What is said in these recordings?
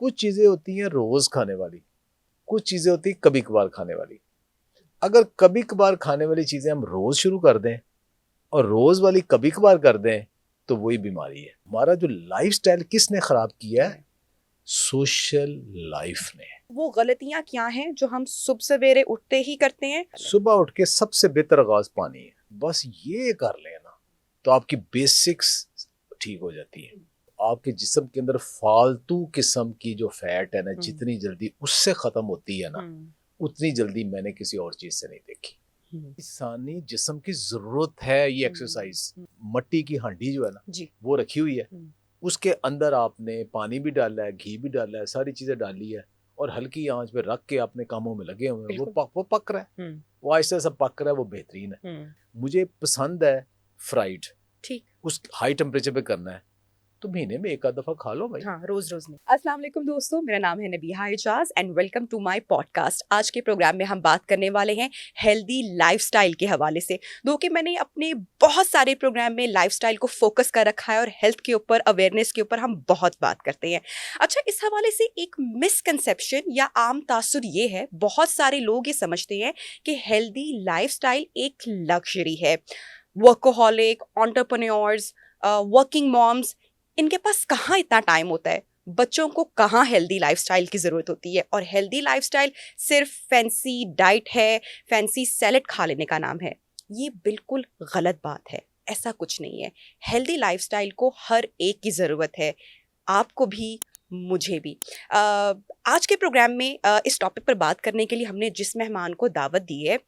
कुछ चीजें होती हैं रोज खाने वाली, कुछ चीजें होती हैं कभी कभार खाने वाली। अगर कभी कभार खाने वाली चीजें हम रोज शुरू कर दें और रोज वाली कभी कभार कर दें तो वही बीमारी है। हमारा जो लाइफस्टाइल किसने खराब किया है? सोशल लाइफ ने। वो गलतियां क्या हैं जो हम सुबह सवेरे उठते ही करते हैं? सुबह उठ के सबसे बेहतर आगाज पानी है, बस ये कर लेना तो आपकी बेसिक्स ठीक हो जाती है। आपके जिस्म के अंदर फालतू किस्म की जो फैट है ना, जितनी जल्दी उससे खत्म होती है ना, उतनी जल्दी मैंने किसी और चीज से नहीं देखी। इंसानी जिस्म की जरूरत है ये एक्सरसाइज। मट्टी की हांडी जो है ना जी। वो रखी हुई है, उसके अंदर आपने पानी भी डाला है, घी भी डाला है, सारी चीजें डाली है और हल्की आंच पे रख के अपने कामों में लगे हुए हैं। वो पक रहा है, वो ऐसा सब पक रहा है, वो बेहतरीन है। मुझे पसंद है फ्राइड, ठीक, उस हाई टेम्परेचर पे करना है तो महीने में एक आध दफा खा लो भाई। हाँ, रोज रोज नहीं। अस्सलाम वालेकुम दोस्तों, मेरा नाम है Nabiha Hijaz and welcome to my podcast. आज के प्रोग्राम में हम बात करने वाले हैं हेल्दी लाइफस्टाइल के हवाले से। दो कि मैंने अपने बहुत सारे प्रोग्राम में लाइफस्टाइल को फोकस कर रखा है और हेल्थ के ऊपर, अवेयरनेस के ऊपर हम बहुत बात करते हैं। अच्छा, इस हवाले से एक मिसकंसेप्शन या आम तासुर ये है, बहुत सारे लोग ये समझते हैं कि हेल्दी लाइफस्टाइल एक लग्जरी है। वर्कोहॉलिक, एंटरप्रेन्योर्स, वर्किंग मॉम्स, इनके पास कहाँ इतना टाइम होता है? बच्चों को कहाँ हेल्दी लाइफस्टाइल की ज़रूरत होती है? और हेल्दी लाइफस्टाइल सिर्फ फैंसी डाइट है, फैंसी सैलेड खा लेने का नाम है। ये बिल्कुल गलत बात है, ऐसा कुछ नहीं है। हेल्दी लाइफस्टाइल को हर एक की ज़रूरत है, आपको भी, मुझे भी। आज के प्रोग्राम में इस टॉपिक पर बात करने के लिए हमने जिस मेहमान को दावत दी है,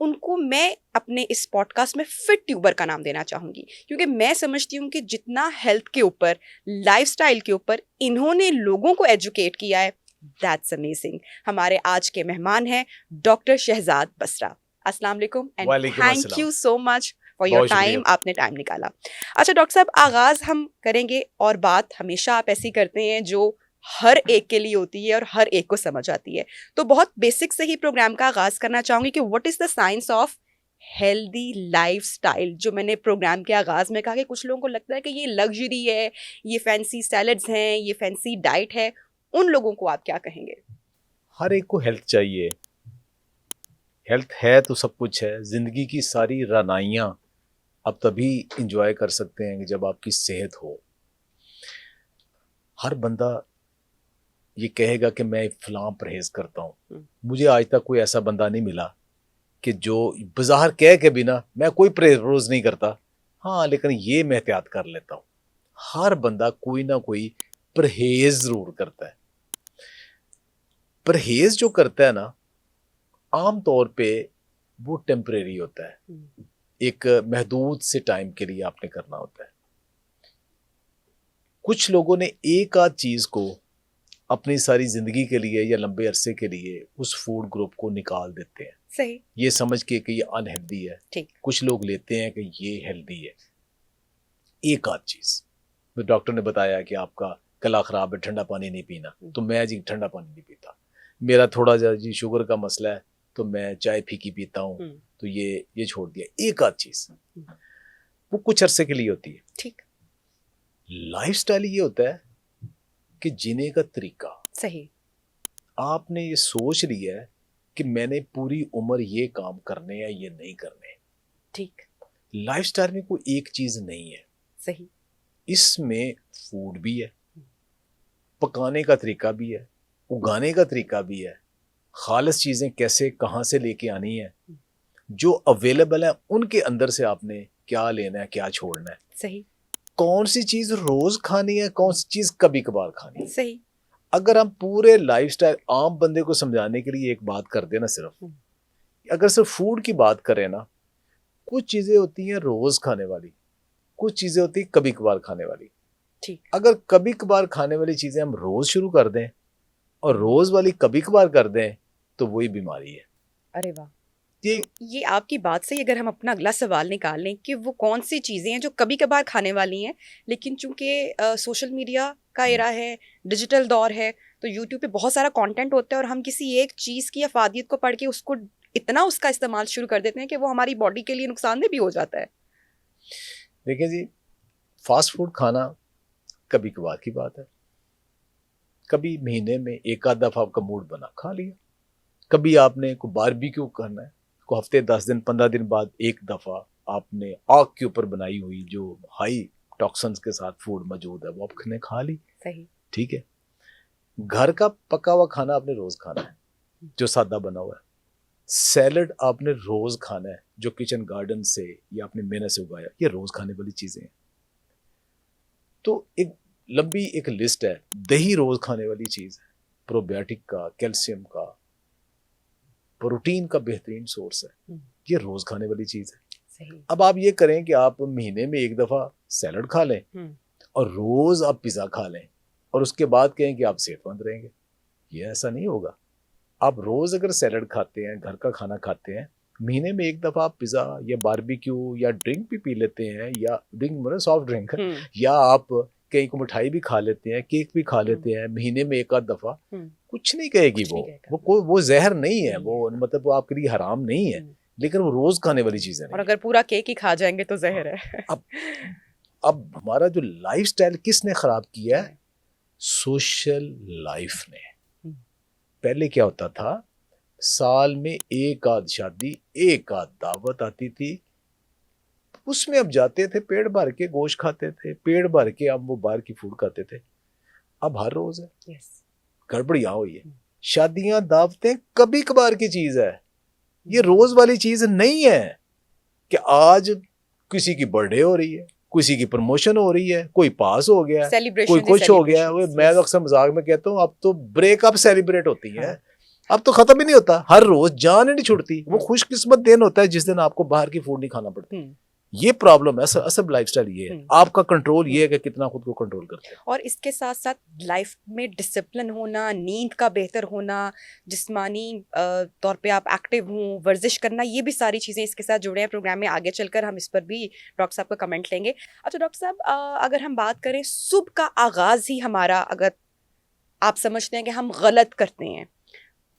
उनको मैं अपने इस पॉडकास्ट में फिट ट्यूबर का नाम देना चाहूँगी, क्योंकि मैं समझती हूँ कि जितना हेल्थ के ऊपर, लाइफस्टाइल के ऊपर इन्होंने लोगों को एजुकेट किया है, दैट्स अमेजिंग। हमारे आज के मेहमान हैं डॉक्टर शहजाद बसरा। अस्सलाम वालेकुम and thank you so much for your time, आपने टाइम निकाला। अच्छा डॉक्टर साहब, आगाज हम करेंगे और बात हमेशा आप ऐसी करते हैं जो हर एक के लिए होती है और हर एक को समझ आती है। तो बहुत बेसिक से ही प्रोग्राम का आगाज करना चाहूंगी कि what is the science of healthy lifestyle. जो मैंने प्रोग्राम के आगाज में कहा कि कुछ लोगों को लगता है कि ये लग्जरी है, ये फैंसी सैलेड्स हैं, ये फैंसी डाइट है, उन लोगों को आप क्या कहेंगे? हर एक को हेल्थ चाहिए, हेल्थ है तो सब कुछ है। जिंदगी की सारी रानाइयाँ आप तभी इंजॉय कर सकते हैं कि जब आपकी सेहत हो। हर बंदा ये कहेगा कि मैं फलां परहेज करता हूँ, मुझे आज तक कोई ऐसा बंदा नहीं मिला कि जो बाजार कह के बिना मैं कोई परहेज नहीं करता, हाँ लेकिन ये मैं एहतियात कर लेता हूँ। हर बंदा कोई ना कोई परहेज जरूर करता है। परहेज जो करता है ना, आम तौर पे वो टेम्परेरी होता है, एक महदूद से टाइम के लिए आपने करना होता है। कुछ लोगों ने एक आध चीज को अपनी सारी जिंदगी के लिए या लंबे अरसे के लिए उस फूड ग्रुप को निकाल देते हैं, सही, ये समझ के कि ये अनहेल्दी है। ठीक, कुछ लोग लेते हैं कि ये हेल्दी है। एक आध चीज, तो डॉक्टर ने बताया कि आपका गला खराब है, ठंडा पानी नहीं पीना, तो मैं जी ठंडा पानी नहीं पीता। मेरा थोड़ा सा जी शुगर का मसला है तो मैं चाय फीकी पीता हूँ, तो ये छोड़ दिया। एक आध चीज वो कुछ अरसे के लिए होती है। ठीक, लाइफस्टाइल ये होता है कि जीने का तरीका। सही, आपने ये सोच लिया है कि मैंने पूरी उम्र ये काम करने या ये नहीं करने। ठीक, लाइफस्टाइल में कोई एक चीज नहीं है, सही, इसमें फूड भी है, पकाने का तरीका भी है, उगाने का तरीका भी है, खालिस चीजें कैसे कहाँ से लेके आनी है, जो अवेलेबल है उनके अंदर से आपने क्या लेना है, क्या छोड़ना है, सही, कौन सी चीज रोज खानी है, कौन सी चीज कभी कभार खानी है। सही। अगर हम पूरे लाइफस्टाइल आम बंदे को समझाने के लिए एक बात कर देना, सिर्फ अगर सिर्फ फूड की बात करें ना, कुछ चीजें होती हैं रोज खाने वाली, कुछ चीजें होती हैं कभी कभार खाने वाली। ठीक, अगर कभी कभार खाने वाली चीजें हम रोज शुरू कर दें और रोज वाली कभी कभार कर दें तो वही बीमारी है। अरे वाह, ये ये आपकी बात से अगर हम अपना अगला सवाल निकाल लें कि वो कौन सी चीज़ें हैं जो कभी कभार खाने वाली हैं, लेकिन चूंकि सोशल मीडिया का एरा है, डिजिटल दौर है, तो यूट्यूब पे बहुत सारा कंटेंट होता है और हम किसी एक चीज़ की अफादियत को पढ़ के उसको इतना उसका इस्तेमाल शुरू कर देते हैं कि वो हमारी बॉडी के लिए नुकसानदेह भी हो जाता है। देखिए जी, फास्ट फूड खाना कभी कभार की बात है। कभी महीने में एक आध दफ़ा आपका मूड बना खा लिया, कभी आपने को बारबेक्यू करना है, को हफ्ते 10 दिन 15 दिन बाद एक दफ़ा आपने आग के ऊपर बनाई हुई जो हाई टॉक्सिन्स के साथ फूड मौजूद है वो आपने खा ली, सही। ठीक है। घर का पका हुआ खाना आपने रोज खाना है जो सादा बना हुआ है। सैलड आपने रोज खाना है जो किचन गार्डन से या अपने मेहनत से उगाया, ये रोज खाने वाली चीजें हैं। तो एक लंबी एक लिस्ट है। दही रोज खाने वाली चीज है, प्रोबायोटिक का, कैल्शियम का, प्रोटीन का बेहतरीन सोर्स है, ये रोज खाने वाली चीज है। सही। अब आप ये करें कि आप महीने में एक दफा सैलड खा लें और रोज आप पिज्जा खा लें और उसके बाद कहें कि आप सेहतमंद रहेंगे, ये ऐसा नहीं होगा। आप रोज अगर सैलड खाते हैं, घर का खाना खाते हैं, महीने में एक दफा आप पिज्जा या बारबेक्यू या ड्रिंक भी पी लेते हैं, या ड्रिंक मतलब सॉफ्ट ड्रिंक, या आप कहीं को मिठाई भी खा लेते हैं, केक भी खा लेते हैं महीने में एक आध दफा, कुछ नहीं कहेगी वो जहर नहीं है, वो मतलब वो आपके लिए हराम नहीं है, लेकिन वो रोज खाने वाली चीजें नहीं। और अगर पूरा केक ही खा जाएंगे तो जहर है। अब हमारा जो लाइफस्टाइल किसने खराब किया है? सोशल लाइफ ने। पहले क्या होता था, साल में एक आध शादी, एक आध दावत आती थी, उसमें अब जाते थे, पेट भर के गोश्त खाते थे, पेट भर के अब वो बाहर की फूड खाते थे। अब हर रोज है। गड़बड़ यहाँ हुई है। शादियां दावतें कभी कभार की चीज है, ये रोज वाली चीज नहीं है कि आज किसी की बर्थडे हो रही है, किसी की प्रमोशन हो रही है, कोई पास हो गया, कोई कुछ हो गया। मैं तो अक्सर मजाक में कहता हूँ अब तो ब्रेकअप सेलिब्रेट होती है। अब तो खत्म ही नहीं होता, हर रोज जान ही नहीं छुड़ती। वो खुशकिस्मत दिन होता है जिस दिन आपको बाहर की फूड नहीं खाना पड़ता। ये प्रॉब्लम है, असल लाइफस्टाइल ये है। आपका कंट्रोल ये है कि कितना खुद को कंट्रोल करते हैं। और इसके साथ साथ लाइफ में डिसिप्लिन होना, नींद का बेहतर होना, जिस्मानी तौर पे आप एक्टिव हों, वर्जिश करना, ये भी सारी चीज़ें इसके साथ जुड़े हैं। प्रोग्राम में आगे चलकर हम इस पर भी डॉक्टर साहब का कमेंट लेंगे। अच्छा डॉक्टर साहब, अगर हम बात करें सुबह का आगाज़ ही हमारा, अगर आप समझते हैं कि हम गलत करते हैं,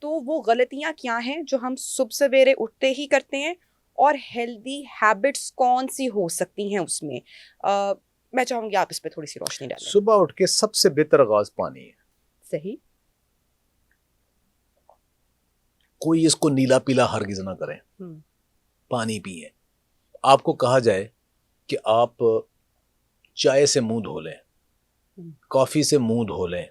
तो वो गलतियाँ क्या हैं जो हम सुबह सवेरे उठते ही करते हैं, और हेल्दी हैबिट्स कौन सी हो सकती हैं उसमें? मैं चाहूंगी आप इस पे थोड़ी सी रोशनी डालें। सुबह उठ के सबसे बेहतर आगाज पानी है। सही। कोई इसको नीला पीला हरगिज ना करें, पानी पिए। आपको कहा जाए कि आप चाय से मुंह धो लें, कॉफी से मुंह धो लें,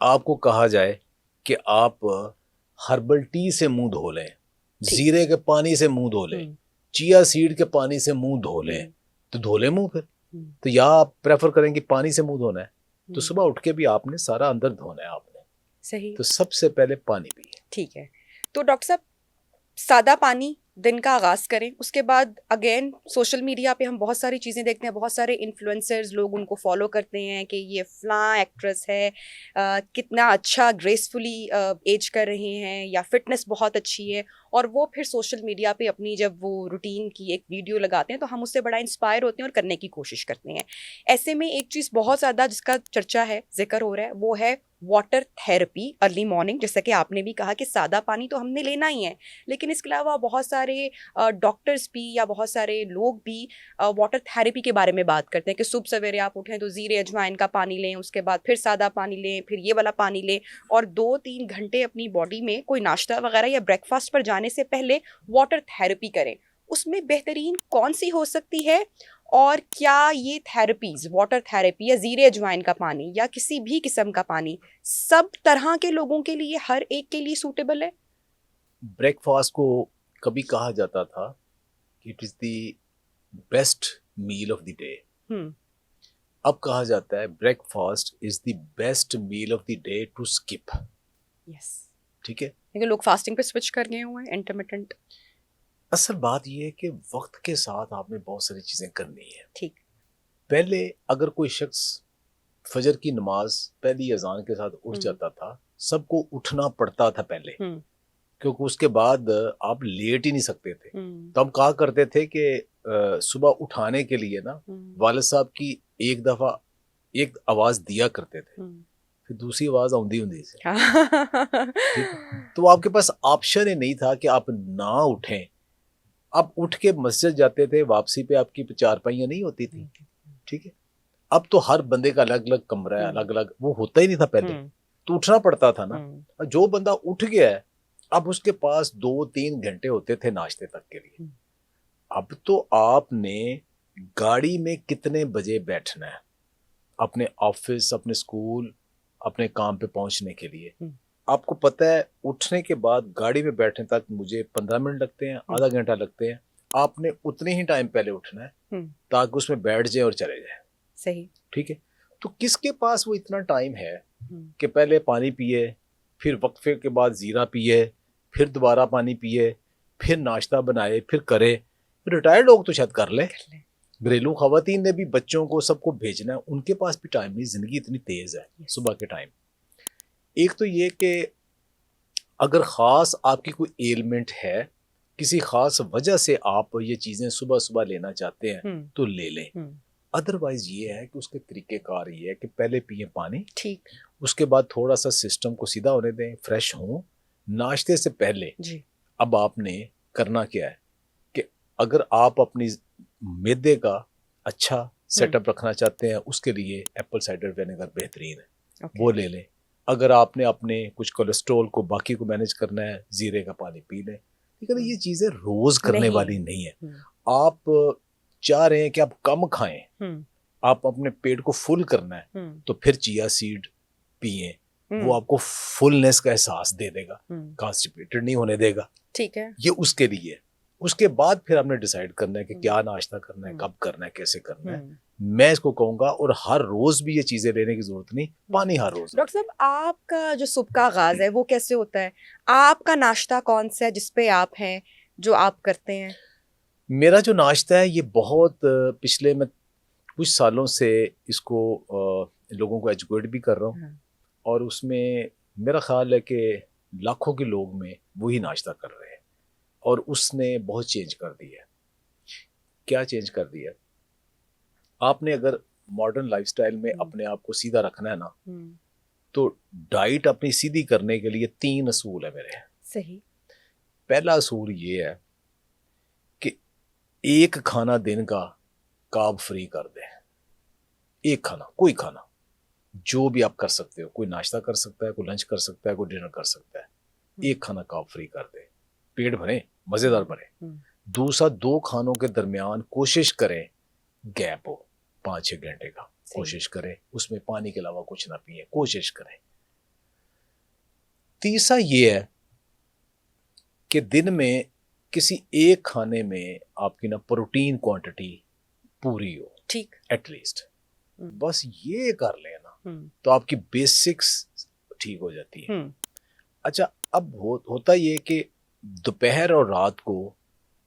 आपको कहा जाए कि आप हर्बल टी से मुंह धो लें, जीरे के पानी से मुंह धो लें, चिया सीड के पानी से मुंह धो लें, तो धो लें मुंह फिर। तो या आप प्रेफर करेंगे पानी से मुंह धोना है, तो सुबह उठ के भी आपने सारा अंदर धोना है आपने। सही। तो सबसे पहले पानी पिए। ठीक है। तो डॉक्टर साहब, सादा पानी दिन का आगाज करें, उसके बाद अगेन सोशल मीडिया पे हम बहुत सारी चीज़ें देखते हैं, बहुत सारे इन्फ्लुएंसर्स लोग उनको फॉलो करते हैं कि ये फलां एक्ट्रेस है, कितना अच्छा ग्रेसफुली एज कर रहे हैं, या फिटनेस बहुत अच्छी है, और वो फिर सोशल मीडिया पे अपनी जब वो रूटीन की एक वीडियो लगाते हैं तो हम उससे बड़ा इंस्पायर होते हैं और करने की कोशिश करते हैं। ऐसे में एक चीज़ बहुत ज़्यादा जिसका चर्चा है, जिक्र हो रहा है, वो है वाटर थेरेपी अर्ली मॉर्निंग। जैसा कि आपने भी कहा कि सादा पानी तो हमने लेना ही है, लेकिन इसके अलावा बहुत सारे डॉक्टर्स भी या बहुत सारे लोग भी वाटर थेरेपी के बारे में बात करते हैं कि सुबह सवेरे आप उठें तो जीरे अजवाइन का पानी लें, उसके बाद फिर सादा पानी लें, फिर ये वाला पानी लें, और 2-3 घंटे अपनी बॉडी में कोई नाश्ता वगैरह या ब्रेकफास्ट पर जाने से पहले वाटर थेरेपी करें। उसमें बेहतरीन कौन सी हो सकती है, और क्या ये थेरेपीज, वाटर थेरेपी या जीरे अजवाइन का पानी या किसी भी किस्म का पानी, सब तरह के लोगों के लिए, हर एक के लिए सूटेबल है? ब्रेकफास्ट को कभी कहा जाता था कि it is the best meal of the day. अब कहा जाता है breakfast is the best meal of the day to skip. Yes. ठीक है, लेकिन लोग फास्टिंग पे स्विच कर गए हुए हैं, इंटरमिटेंट। असल बात यह है कि वक्त के साथ आपने बहुत सारी चीजें करनी है। ठीक। पहले अगर कोई शख्स फजर की नमाज पहली अजान के साथ उठ जाता था, सबको उठना पड़ता था पहले, क्योंकि उसके बाद आप लेट ही नहीं सकते थे। तो हम कहा करते थे कि सुबह उठाने के लिए ना वालिद साहब की एक दफा एक आवाज दिया करते थे, फिर दूसरी आवाज आउंदी हुंदी से। तो आपके पास ऑप्शन ही नहीं था कि आप ना उठें। आप उठ के मस्जिद जाते थे, वापसी पे आपकी चारपाइयाँ नहीं होती थी। ठीक है, अब तो हर बंदे का अलग अलग कमरा है, अलग अलग, वो होता ही नहीं था पहले। तो उठना पड़ता था ना। हम्म, और जो बंदा उठ गया है, अब उसके पास 2-3 घंटे होते थे नाश्ते तक के लिए। हम्म। अब तो आपने गाड़ी में कितने बजे बैठना है अपने ऑफिस, अपने स्कूल, अपने काम पे पहुंचने के लिए। हम्म। आपको पता है उठने के बाद गाड़ी में बैठने तक मुझे 15 मिनट लगते हैं, आधा घंटा लगते हैं। आपने उतने ही टाइम पहले उठना है हम्म, ताकि उसमें बैठ जाए और चले जाए। सही। ठीक है। तो किसके पास वो इतना टाइम है हम्म, कि पहले पानी पिए, फिर वक्फे के बाद जीरा पिए, फिर दोबारा पानी पिए, फिर नाश्ता बनाए, फिर करे। रिटायर्ड लोग तो शायद कर ले, कर ले। घरेलू खवातीन ने भी बच्चों को सबको भेजना है, उनके पास भी टाइम नहीं, जिंदगी इतनी तेज है Yes. सुबह के टाइम। एक तो ये कि अगर ख़ास आपकी कोई एलिमेंट है, किसी ख़ास वजह से आप ये चीज़ें सुबह सुबह लेना चाहते हैं हम्म, तो ले लें। हम्म, अदरवाइज ये है कि उसके तरीक़ेकार ये है कि पहले पिए पानी, ठीक। उसके बाद थोड़ा सा सिस्टम को सीधा होने दें, फ्रेश हों। नाश्ते से पहले जी। अब आपने करना क्या है कि अगर आप अपनी मैदे का अच्छा सेटअप रखना चाहते हैं, उसके लिए एप्पल साइडर विनेगर बेहतरीन है, ओके। वो ले लें। अगर आपने अपने कुछ कोलेस्ट्रॉल को बाकी को मैनेज करना है, जीरे का पानी पी लें। लेकिन ये चीज़ें रोज़ करने नहीं। वाली नहीं है। हम्म, आप चाह रहे हैं कि आप कम खाएं, हम्म, आप अपने पेट को फुल करना है, हम्म, तो फिर चिया सीड पिए। वो हम्म, आपको फुलनेस का एहसास दे देगा, हम्म, कॉन्स्टिपेटेड नहीं होने देगा। ठीक है। ये उसके लिए है। उसके बाद फिर आपने डिसाइड करना है कि हम्म, क्या नाश्ता करना है, हम्म, कब करना है, कैसे करना है। हम्म। मैं इसको कहूंगा, और हर रोज भी ये चीजें लेने की जरूरत नहीं, पानी हर रोज। डॉक्टर साहब, आपका जो सुबह का आगाज है वो कैसे होता है? आपका नाश्ता कौन सा है जिस पे आप हैं, जो आप करते हैं? मेरा जो नाश्ता है ये बहुत पिछले मैं कुछ सालों से इसको लोगों को एजुकेट भी कर रहा हूँ, हाँ, और उसमें मेरा ख्याल है कि लाखों के लोग में वही नाश्ता कर रहे हैं, और उसने बहुत चेंज कर दिया है। क्या चेंज कर दिया? आपने अगर मॉडर्न लाइफस्टाइल में अपने आप को सीधा रखना है ना, हम्म, तो डाइट अपनी सीधी करने के लिए 3 असूल है मेरे। सही। पहला असूल ये है कि एक खाना दिन का कार्ब फ्री कर दें। एक खाना, कोई खाना, जो भी आप कर सकते हो। कोई नाश्ता कर सकता है, कोई लंच कर सकता है, कोई डिनर कर सकता है। एक खाना कार्ब फ्री कर दे, पेट भरे, मजेदार भरे। हम्म, दूसरा, 2 खानों के दरमियान कोशिश करें गैप हो 5-6 घंटे का, सही। कोशिश करें उसमें पानी के अलावा कुछ ना पिए, कोशिश करें। तीसरा ये है कि दिन में किसी एक खाने में आपकी ना प्रोटीन क्वांटिटी पूरी हो, ठीक। एटलीस्ट। हम्म, बस ये कर लेना हम्म, तो आपकी बेसिक्स ठीक हो जाती है। हम्म, अच्छा, अब होता ये कि दोपहर और रात को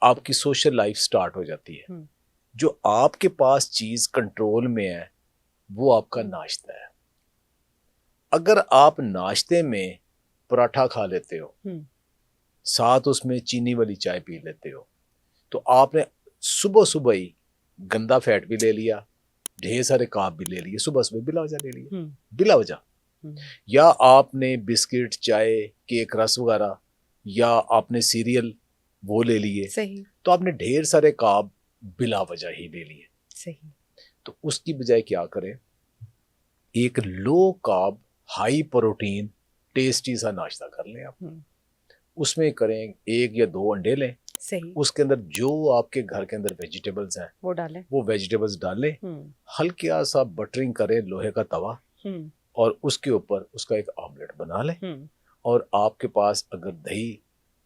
आपकी सोशल लाइफ स्टार्ट हो जाती है। हम्म, जो आपके पास चीज कंट्रोल में है वो आपका नाश्ता है। अगर आप नाश्ते में पराठा खा लेते हो, हम्म, साथ उसमें चीनी वाली चाय पी लेते हो, तो आपने सुबह सुबह ही गंदा फैट भी ले लिया, ढेर सारे कार्ब भी ले लिए, सुबह सुबह बिला वजह ले लिए, हम्म, बिला वजह। हम्म, या आपने बिस्किट, चाय, केक, रस वगैरह, या आपने सीरियल वो ले लिए, सही। तो आपने ढेर सारे कार्ब बिला वजह ही ले लिए। सही। तो उसकी बजाय क्या करें, एक low carb high protein tasty सा नाश्ता कर लें आप। हम्म, उसमें करें 1 या 2 अंडे लें, सही। उसके अंदर जो आपके घर के अंदर वेजिटेबल्स हैं वो डालें। वो वेजिटेबल्स डालें, हम्म, हल्का सा बटरिंग करें, लोहे का तवा, हम्म, और उसके ऊपर उसका एक ऑमलेट बना लें। हम्म, और आपके पास अगर दही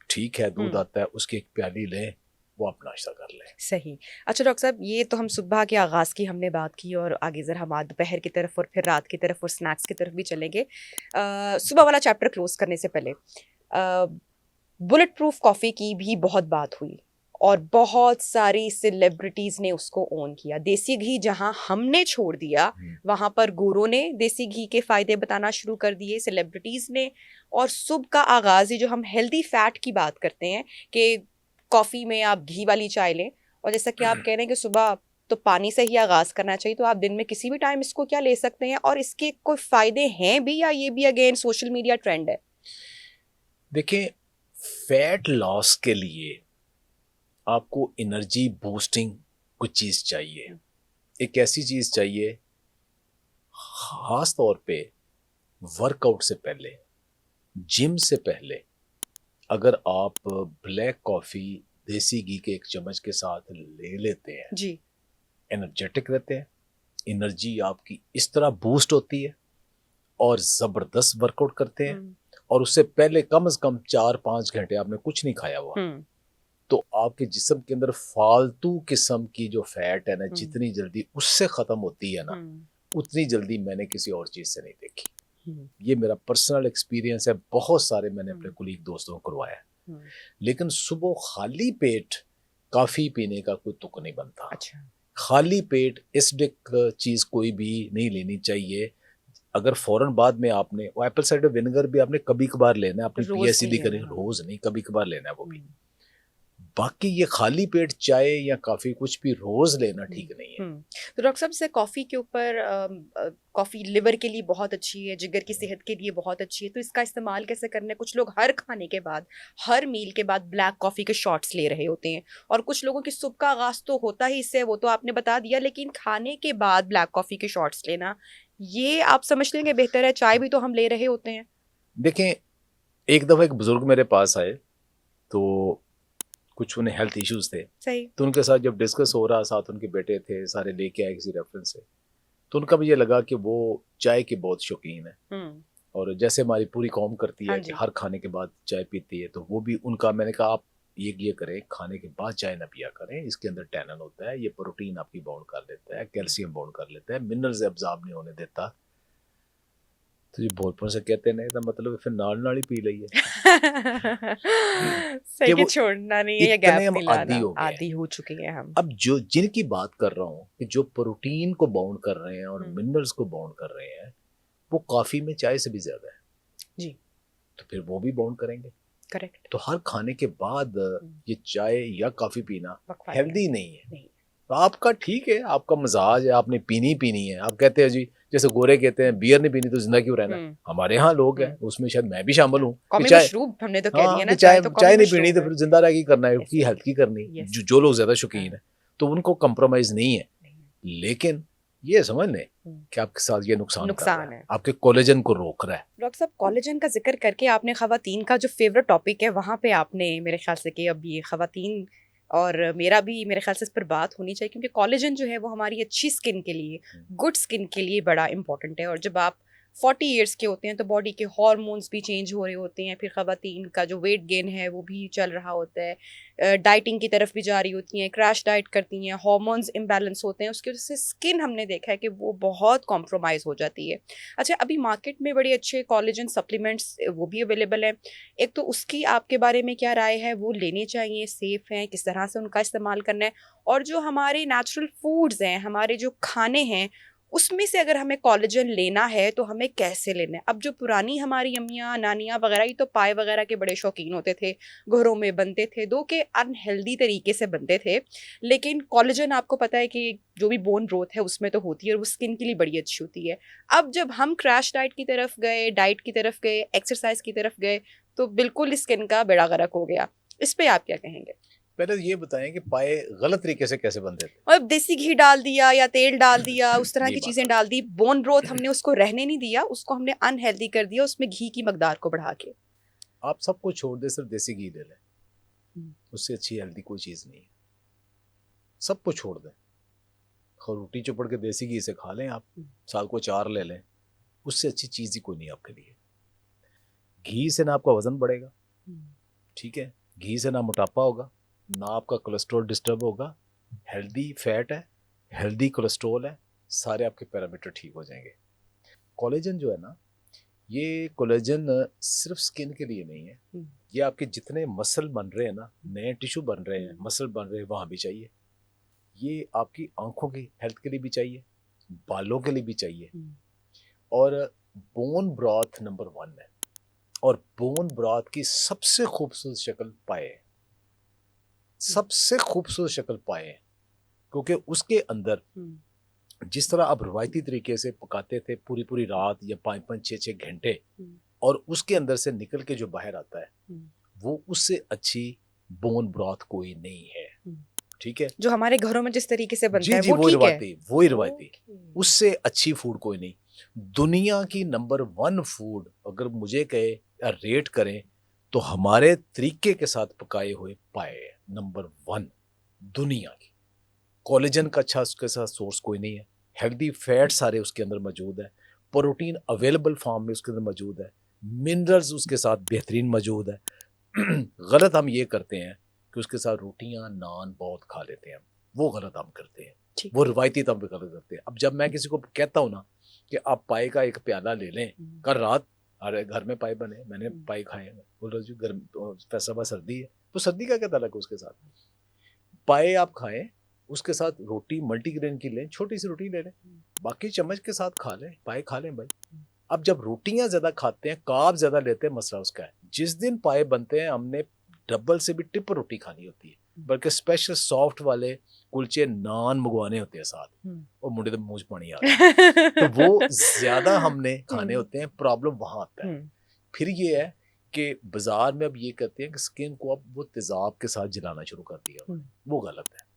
ठीक है, दूध हम्म, आता है, उसकी एक प्याली लें, वो आप नाश्ता कर लें। सही। अच्छा डॉक्टर साहब, ये तो हम सुबह के आगाज़ की हमने बात की, और आगे ज़रा हम आज दोपहर की तरफ और फिर रात की तरफ और स्नैक्स की तरफ भी चलेंगे। सुबह वाला चैप्टर क्लोज करने से पहले बुलेट प्रूफ कॉफ़ी की भी बहुत बात हुई, और बहुत सारी सेलिब्रिटीज़ ने उसको ओन किया। देसी घी जहां हमने छोड़ दिया, वहां पर गुरुओं ने देसी घी के फ़ायदे बताना शुरू कर दिए, सेलिब्रिटीज़ ने। और सुबह का आगाज़ ही जो हम हेल्दी फैट की बात करते हैं कि कॉफ़ी में आप घी वाली चाय लें, और जैसा कि आप कह रहे हैं कि सुबह तो पानी से ही आगाज़ करना चाहिए, तो आप दिन में किसी भी टाइम इसको क्या ले सकते हैं, और इसके कोई फ़ायदे हैं भी, या ये भी अगेन सोशल मीडिया ट्रेंड है? देखिए, फैट लॉस के लिए आपको एनर्जी बूस्टिंग कुछ चीज़ चाहिए। एक ऐसी चीज़ चाहिए, खास तौर पे वर्कआउट से पहले, जिम से पहले अगर आप ब्लैक कॉफ़ी देसी घी के 1 चम्मच के साथ ले लेते हैं, जी। एनर्जेटिक रहते हैं, एनर्जी आपकी इस तरह बूस्ट होती है और ज़बरदस्त वर्कआउट करते हैं। और उससे पहले कम से कम 4-5 घंटे आपने कुछ नहीं खाया हुआ, तो आपके जिस्म के अंदर फालतू किस्म की जो फैट है ना, जितनी जल्दी उससे ख़त्म होती है ना, उतनी जल्दी मैंने किसी और चीज़ से नहीं देखी। ये मेरा पर्सनल एक्सपीरियंस है, बहुत सारे मैंने अपने कुलीग दोस्तों को करवाया है। लेकिन सुबह खाली पेट कॉफ़ी पीने का कोई तुक नहीं बनता। अच्छा। खाली पेट एसिडिक चीज़ कोई भी नहीं लेनी चाहिए। अगर फौरन बाद में आपने वो एप्पल साइडर विनेगर भी आपने कभी कभार लेना है, अपनी रोज पीएसईडी नहीं करें, लेना। रोज नहीं, कभी कभार लेना है वो भी। बाकी ये खाली पेट चाय या कॉफी कुछ भी रोज लेना ठीक नहीं है। तो डॉक्टर साहब से कॉफ़ी के ऊपर कॉफ़ी लिवर के लिए बहुत अच्छी है, जिगर की सेहत के लिए बहुत अच्छी है, तो इसका इस्तेमाल कैसे करना है? कुछ लोग हर खाने के बाद, हर मील के बाद ब्लैक कॉफ़ी के शॉट्स ले रहे होते हैं, और कुछ लोगों की सुबह का आगाज़ तो होता ही इससे, वो तो आपने बता दिया, लेकिन खाने के बाद ब्लैक कॉफ़ी के शॉट्स लेना, ये आप समझ लेंगे बेहतर है? चाय भी तो हम ले रहे होते हैं। देखें, एक दफ़ा एक बुजुर्ग मेरे पास आए, तो कुछ उन्हें हेल्थ इश्यूज थे, सही। तो उनके साथ जब डिस्कस हो रहा, साथ उनके बेटे थे, सारे लेके आए किसी रेफरेंस से, तो उनका मुझे लगा कि वो चाय के बहुत शौकीन है, और जैसे हमारी पूरी कौम करती हाँ है कि जी। हर खाने के बाद चाय पीती है, तो वो भी उनका, मैंने कहा आप ये करें, खाने के बाद चाय ना पिया करें, इसके अंदर टैनन होता है, ये प्रोटीन आपकी बाउंड कर लेता है, कैल्शियम बाउंड कर लेता है, मिनरल्स एब्जॉर्ब नहीं होने देता। तो ये भोलपुर से कहते नहीं तो मतलब फिर नाल ही पी ली है सही कि कि वो छोड़ना नहीं है या इतने गैप हम नहीं आदी लाना, हो गए हैं। आदी हो चुके हैं हम। अब जो जिनकी बात कर रहा हूँ कि जो प्रोटीन को बाउंड कर रहे हैं और मिनरल्स को बाउंड कर रहे हैं, वो कॉफी में चाय से भी ज्यादा है जी। तो फिर वो भी बाउंड करेंगे। करेक्ट। तो हर खाने के बाद ये चाय या कॉफी पीना बकवास हेल्दी नहीं है। नहीं। तो आपका ठीक है, आपका मजाज है, आपने पीनी है। आप कहते हैं जी, जैसे गोरे कहते हैं बियर नहीं पीनी तो जिंदा क्यों रहना। हमारे यहाँ लोग हैं, उसमें शायद मैं भी शामिल हूँ, कौमी चाय, मशरूब हमने तो कह दिया हाँ, ना, कि चाय तो चाय कौमी नहीं पीनी मशरूब तो है। फिर जिंदा रह के करना है, की Yes. हेल्थ की करनी। Yes. जो लोग ज्यादा शौकीन हाँ। है तो उनको कंप्रोमाइज नहीं है, लेकिन ये समझ लें कि आपके साथ ये नुकसान कर रहा है, आपके कोलेजन को रोक रहा है। डॉक्टर साहब, कोलेजन का जिक्र करके आपने खवातीन का जो फेवरेट टॉपिक है वहाँ पे आपने मेरे ख्याल से कि अब ये खवातीन और मेरा भी मेरे ख्याल से इस पर बात होनी चाहिए, क्योंकि कोलेजन जो है वो हमारी अच्छी स्किन के लिए, गुड स्किन के लिए बड़ा इंपॉर्टेंट है। और जब आप 40 इयर्स के होते हैं तो बॉडी के हार्मोन्स भी चेंज हो रहे होते हैं, फिर खवातीन का जो वेट गेन है वो भी चल रहा होता है, डाइटिंग की तरफ भी जा रही होती हैं, क्रैश डाइट करती हैं, हार्मोन्स इम्बैलेंस होते हैं, उसकी वजह से स्किन हमने देखा है कि वो बहुत कॉम्प्रोमाइज़ हो जाती है। अच्छा, अभी मार्केट में बड़े अच्छे कोलेजन सप्लीमेंट्स वो भी अवेलेबल है, एक तो उसकी आपके बारे में क्या राय है? वो लेने चाहिए, सेफ़ हैं, किस तरह से उनका इस्तेमाल करना है? और जो हमारे नेचुरल फूड्स हैं, हमारे जो खाने हैं, उसमें से अगर हमें कोलेजन लेना है तो हमें कैसे लेना है? अब जो पुरानी हमारी अम्मियाँ, नानियाँ वगैरह, ये तो पाए वगैरह के बड़े शौकीन होते थे, घरों में बनते थे, दो के अनहेल्दी तरीके से बनते थे, लेकिन कोलेजन आपको पता है कि जो भी बोन ग्रोथ है उसमें तो होती है और वो स्किन के लिए बड़ी अच्छी होती है। अब जब हम क्रैश डाइट की तरफ गए, डाइट की तरफ गए, एक्सरसाइज की तरफ गए, तो बिल्कुल स्किन का बेड़ा गर्क हो गया। इस पे आप क्या कहेंगे? पहले ये बताएं कि पाए गलत तरीके से कैसे बनते थे। और देसी घी डाल दिया या तेल डाल दिया, उस तरह यही की बात चीजें डाल दी, बोन ग्रोथ हमने उसको रहने नहीं दिया, उसको हमने अनहेल्दी कर दिया उसमें घी की मकदार को बढ़ा के। आप सबको छोड़ दे, सिर्फ देसी घी ले लें, उससे अच्छी हेल्दी कोई चीज नहीं है। सबको छोड़ दें, रोटी चुपड़ के देसी घी से खा लें, आप साल को 4 ले लें, उससे अच्छी चीज ही कोई नहीं आपके लिए। घी से ना आपका वजन बढ़ेगा, ठीक है, घी से ना मोटापा होगा, ना आपका कोलेस्ट्रॉल डिस्टर्ब होगा, हेल्दी फैट है, हेल्दी कोलेस्ट्रॉल है, सारे आपके पैरामीटर ठीक हो जाएंगे। कोलेजन जो है ना, ये कोलेजन सिर्फ स्किन के लिए नहीं है, ये आपके जितने मसल बन रहे हैं ना, नए टिश्यू बन रहे हैं, मसल बन रहे हैं, वहाँ भी चाहिए। ये आपकी आंखों की हेल्थ के लिए भी चाहिए, बालों के लिए भी चाहिए, और बोन ब्रॉथ नंबर 1 है। और बोन ब्रॉथ की सबसे खूबसूरत शक्ल पाए, सबसे खूबसूरत शक्ल पाए, क्योंकि उसके अंदर जिस तरह आप रवायती तरीके से पकाते थे पूरी पूरी रात या 5-5, 6-6 घंटे, और उसके अंदर से निकल के जो बाहर आता है, वो उससे अच्छी बोन ब्रॉथ कोई नहीं है, ठीक है। जो हमारे घरों में जिस तरीके से बनता है जी, वो ठीक है, वो ही रवायती, उससे अच्छी फूड कोई नहीं। दुनिया की नंबर 1 फूड अगर मुझे कहे या रेट करें तो हमारे तरीके के साथ पकाए हुए पाए नंबर 1 दुनिया की। कोलेजन का अच्छा उसके साथ सोर्स कोई नहीं है, हेल्दी फैट सारे उसके अंदर मौजूद है, प्रोटीन अवेलेबल फॉर्म में उसके अंदर मौजूद है, मिनरल्स उसके साथ बेहतरीन मौजूद है। गलत हम ये करते हैं कि उसके साथ रोटियां नान बहुत खा लेते हैं, वो गलत हम करते हैं, वो रिवायती तौर पर गलत करते हैं। अब जब मैं किसी को कहता हूँ ना कि आप पाए का एक प्याला ले लें, कल रात अरे घर में पाए बने, मैंने पाए खाए, बोल रहा जी गर्म फैसला सर्दी है, तो सर्दी का क्या ताल्लुक है उसके साथ? पाए आप खाएं, उसके साथ रोटी मल्टीग्रेन की लें, छोटी सी रोटी ले लें, बाकी चम्मच के साथ खा लें, पाए खा लें भाई। अब जब रोटियां ज्यादा खाते हैं, कार्ब ज्यादा लेते हैं, मसला उसका है। जिस दिन पाए बनते हैं हमने डबल से भी टिप रोटी खानी होती है, बल्कि स्पेशल सॉफ्ट वाले कुलचे नान मंगवाने होते हैं साथ, और मुंडे तो मुंह पानी आ रहा है। तो वो ज्यादा हमने खाने होते हैं, प्रॉब्लम वहां आता है। फिर ये है कि बाजार में अब ये कहते हैं कि स्किन को अब वो तेजाब के साथ जलाना शुरू कर दिया, वो गलत है।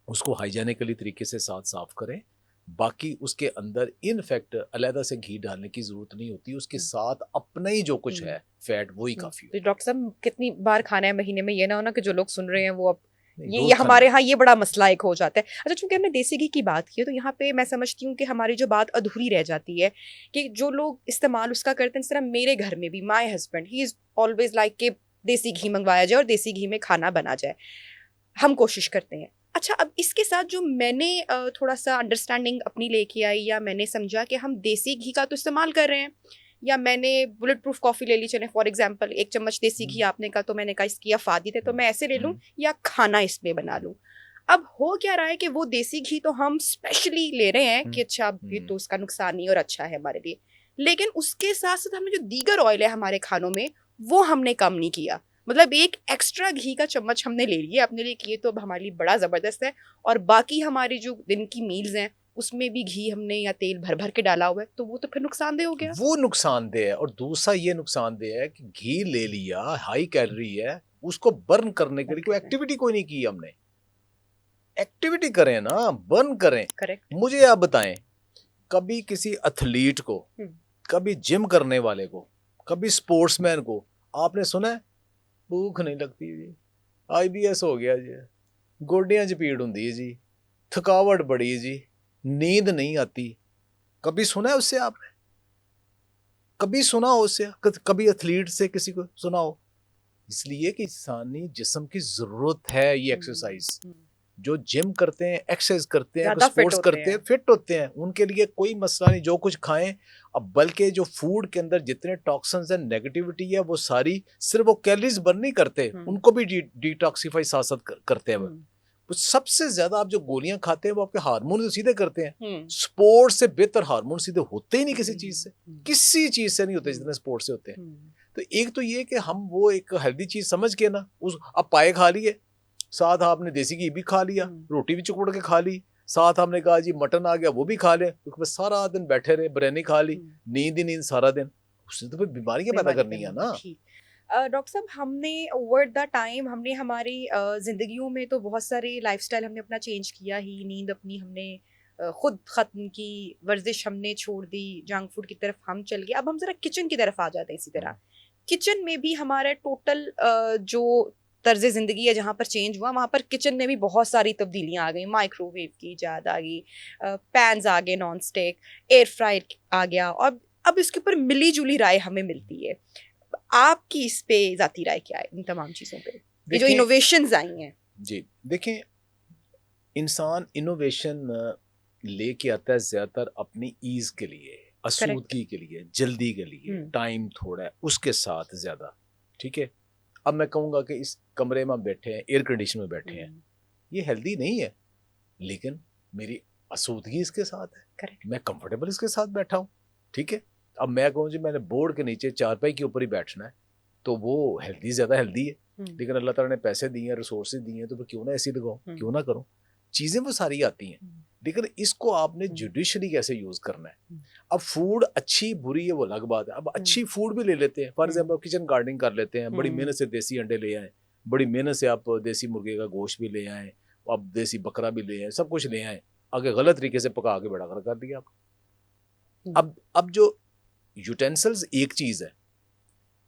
उसको हाइजेनिकली तरीके से साथ साफ करें, बाकी उसके अंदर इनफैक्ट अलहदा से घी डालने की जरूरत नहीं होती, उसके साथ अपना ही जो कुछ है फैट वही काफी तो डॉक्टर साहब कितनी बार खाना है महीने में, ये ना हो ना कि जो लोग सुन रहे हैं वो अब है। ये हमारे यहाँ ये बड़ा मसला एक हो जाता है। अच्छा, चूंकि हमने देसी घी की बात की है तो यहाँ पे मैं समझती हूँ कि हमारी जो बात अधूरी रह जाती है कि जो लोग इस्तेमाल उसका करते हैं, इस तरह मेरे घर में भी my husband he is always like कि देसी घी मंगवाया जाए और देसी घी में खाना बना जाए, हम कोशिश करते हैं। अच्छा, अब इसके साथ जो मैंने थोड़ा सा अंडरस्टैंडिंग अपनी लेके आई या मैंने समझा कि हम देसी घी का तो इस्तेमाल कर रहे हैं, या मैंने बुलेट प्रूफ कॉफ़ी ले ली, चले फॉर एग्जांपल 1 चम्मच देसी घी आपने कहा तो मैंने कहा इसकी अफादियत है तो मैं ऐसे ले लूँ या खाना इसमें बना लूँ। अब हो क्या रहा है कि वो देसी घी तो हम स्पेशली ले रहे हैं कि अच्छा ये तो उसका नुकसान नहीं और अच्छा है हमारे लिए, लेकिन उसके साथ साथ हमने जो दीगर ऑयल है हमारे खानों में वो हमने कम नहीं किया। मतलब एक एक्स्ट्रा घी का चम्मच हमने ले लिया अपने लिए कि ये तो अब हमारे लिए बड़ा ज़बरदस्त है, और बाकी हमारी जो दिन की मील्स हैं उसमें भी घी हमने या तेल भर भर के डाला हुआ है, तो वो तो फिर नुकसानदेह हो गया। वो नुकसानदेह है, और दूसरा ये नुकसानदेह है कि घी ले लिया, हाई कैलोरी है, उसको बर्न करने के लिए कोई एक्टिविटी कोई नहीं की हमने। एक्टिविटी करें ना, बर्न करें। करेक्ट। मुझे आप बताएं, कभी किसी एथलीट को, कभी जिम करने वाले को, कभी स्पोर्ट्समैन को आपने सुना है भूख नहीं लगती जी, IBS हो गया जी, गोडियां च पीड़ होंदी है जी, थकावट बड़ी है जी, नींद नहीं आती? कभी सुना है उससे आपने? कभी सुना हो उससे? कभी एथलीट से किसी को सुना हो? इसलिए कि इंसानी जिस्म की जरूरत है ये एक्सरसाइज। जो जिम करते हैं, एक्सरसाइज करते हैं, स्पोर्ट्स करते हैं, फिट होते हैं, उनके लिए कोई मसला नहीं, जो कुछ खाएं। अब बल्कि जो फूड के अंदर जितने टॉक्सिन्स है, नेगेटिविटी है, वो सारी सिर्फ वो कैलोरीज बर्न नहीं करते, उनको भी डिटॉक्सिफाई साथ साथ करते हैं। तो सबसे ज्यादा आप जो गोलियां खाते हैं वो आपके हार्मोन सीधे करते हैं। स्पोर्ट्स से बेहतर हार्मोन सीधे होते ही नहीं किसी चीज से, किसी चीज से नहीं होते जितने स्पोर्ट्स से होते हैं। तो एक तो ये कि हम वो एक हेल्दी चीज समझ के ना, उस अब पाए खा लिए, साथ आपने देसी घी भी खा लिया, रोटी भी चुकड़ के खा ली, साथ हमने कहा जी मटन आ गया वो भी खा ले, तो बस सारा दिन बैठे रहे, बिरयानी खा ली, नींद ही नींद सारा दिन, उससे तो फिर बीमारियां पैदा करनी है ना। डॉक्टर साहब, हमने ओवर द टाइम हमने हमारी ज़िंदगियों में तो बहुत सारे लाइफस्टाइल हमने अपना चेंज किया ही, नींद अपनी हमने खुद ख़त्म की, वर्जिश हमने छोड़ दी, जंक फूड की तरफ हम चल गए। अब हम ज़रा किचन की तरफ आ जाते हैं। इसी तरह किचन में भी हमारा टोटल जो तर्ज ज़िंदगी है जहाँ पर चेंज हुआ, वहाँ पर किचन में भी बहुत सारी तब्दीलियाँ आ गई। माइक्रोवेव की इजाद आ गई, पैन्स आ गए नॉन स्टिक, एयर फ्रायर आ गया, और अब इसके ऊपर मिली जुली राय हमें मिलती है। आपकी इस पे जाती राय क्या है इन तमाम चीज़ों पे, ये जो इनोवेशंस आई हैं? जी देखें, इंसान इनोवेशन लेके आता है ज्यादातर अपनी ईज के लिए, आसूदगी के लिए, जल्दी के लिए, टाइम थोड़ा है उसके साथ ज्यादा। ठीक है, अब मैं कहूँगा कि इस कमरे में बैठे हैं, एयर कंडीशन में बैठे हैं, ये हेल्दी नहीं है, लेकिन मेरी आसूदगी इसके साथ है, मैं कंफर्टेबल इसके साथ बैठा हूँ। ठीक है, अब मैं कहूँ जी मैंने बोर्ड के नीचे चारपाई के ऊपर ही बैठना है, तो वो हेल्दी, ज्यादा हेल्दी है, लेकिन अल्लाह ताला ने पैसे दिए हैं, रिसोर्सेज दिए हैं, तो फिर क्यों ना ऐसी लगाओ, क्यों ना करो। चीजें वो सारी आती हैं, लेकिन इसको आपने जुडिशली कैसे यूज करना है। अब फूड अच्छी बुरी है वो अलग बात है। अब अच्छी फूड भी ले लेते हैं, फॉर एग्जाम्पल किचन गार्डनिंग कर लेते हैं, बड़ी मेहनत से देसी अंडे ले आए, बड़ी मेहनत से आप देसी मुर्गे का गोश्त भी ले आए, आप देसी बकरा भी ले आए, सब कुछ ले आए, आगे गलत तरीके से पका के बड़ा कर दिया आप। अब जो यूटेंसिल्स एक चीज है,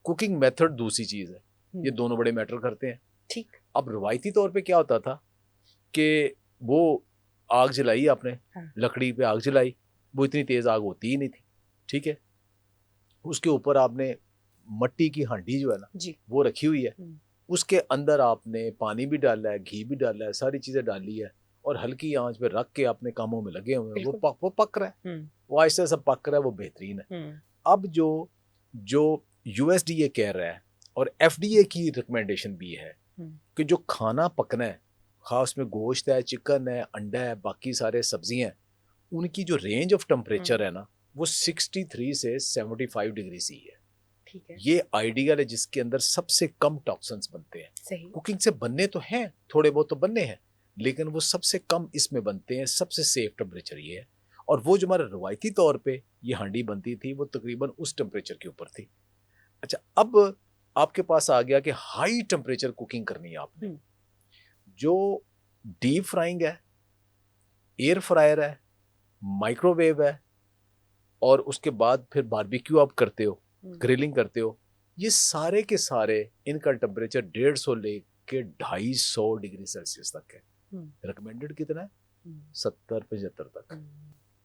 कुकिंग मेथड दूसरी चीज है, ये दोनों बड़े मैटर करते हैं। ठीक। अब रवायती तौर पे क्या होता था कि वो आग जलाई आपने, हाँ। लकड़ी पे आग जलाई, वो इतनी तेज आग होती ही नहीं थी, ठीक है। उसके ऊपर आपने मट्टी की हांडी जो है ना जी। वो रखी हुई है, उसके अंदर आपने पानी भी डाला है, घी भी डाला है, सारी चीजें डाली है, और हल्की आंच पे रख के अपने कामों में लगे हुए हैं। वो पक रहा है, वो आहिस्ता से पक रहा है, वो बेहतरीन है। अब जो यूएसडीए कह रहा है और एफडीए की रिकमेंडेशन भी है कि जो खाना पकना है, खास में गोश्त है, चिकन है, अंडा है, बाकी सारे सब्जियां हैं, उनकी जो रेंज ऑफ टेम्परेचर है ना वो 63 से 75 डिग्री सी है। ठीक है। ये आइडियल है जिसके अंदर सबसे कम टॉक्सिन्स बनते हैं। सही। कुकिंग से बनने तो हैं, थोड़े बहुत तो बनने हैं, लेकिन वो सबसे कम इसमें बनते हैं, सबसे सेफ टेम्परेचर ये है। और वो जो हमारे रवायती तौर पे ये हांडी बनती थी वो तकरीबन उस टेम्परेचर के ऊपर थी। अच्छा, अब आपके पास आ गया कि हाई टेम्परेचर कुकिंग करनी है आपने, जो डीप फ्राइंग है, एयर फ्रायर है, माइक्रोवेव है, और उसके बाद फिर बारबेक्यू आप करते हो, ग्रिलिंग करते हो, ये सारे के सारे इनका टेम्परेचर 150 लेके 250 डिग्री सेल्सियस तक है। रिकमेंडेड कितना है? 70-75 तक।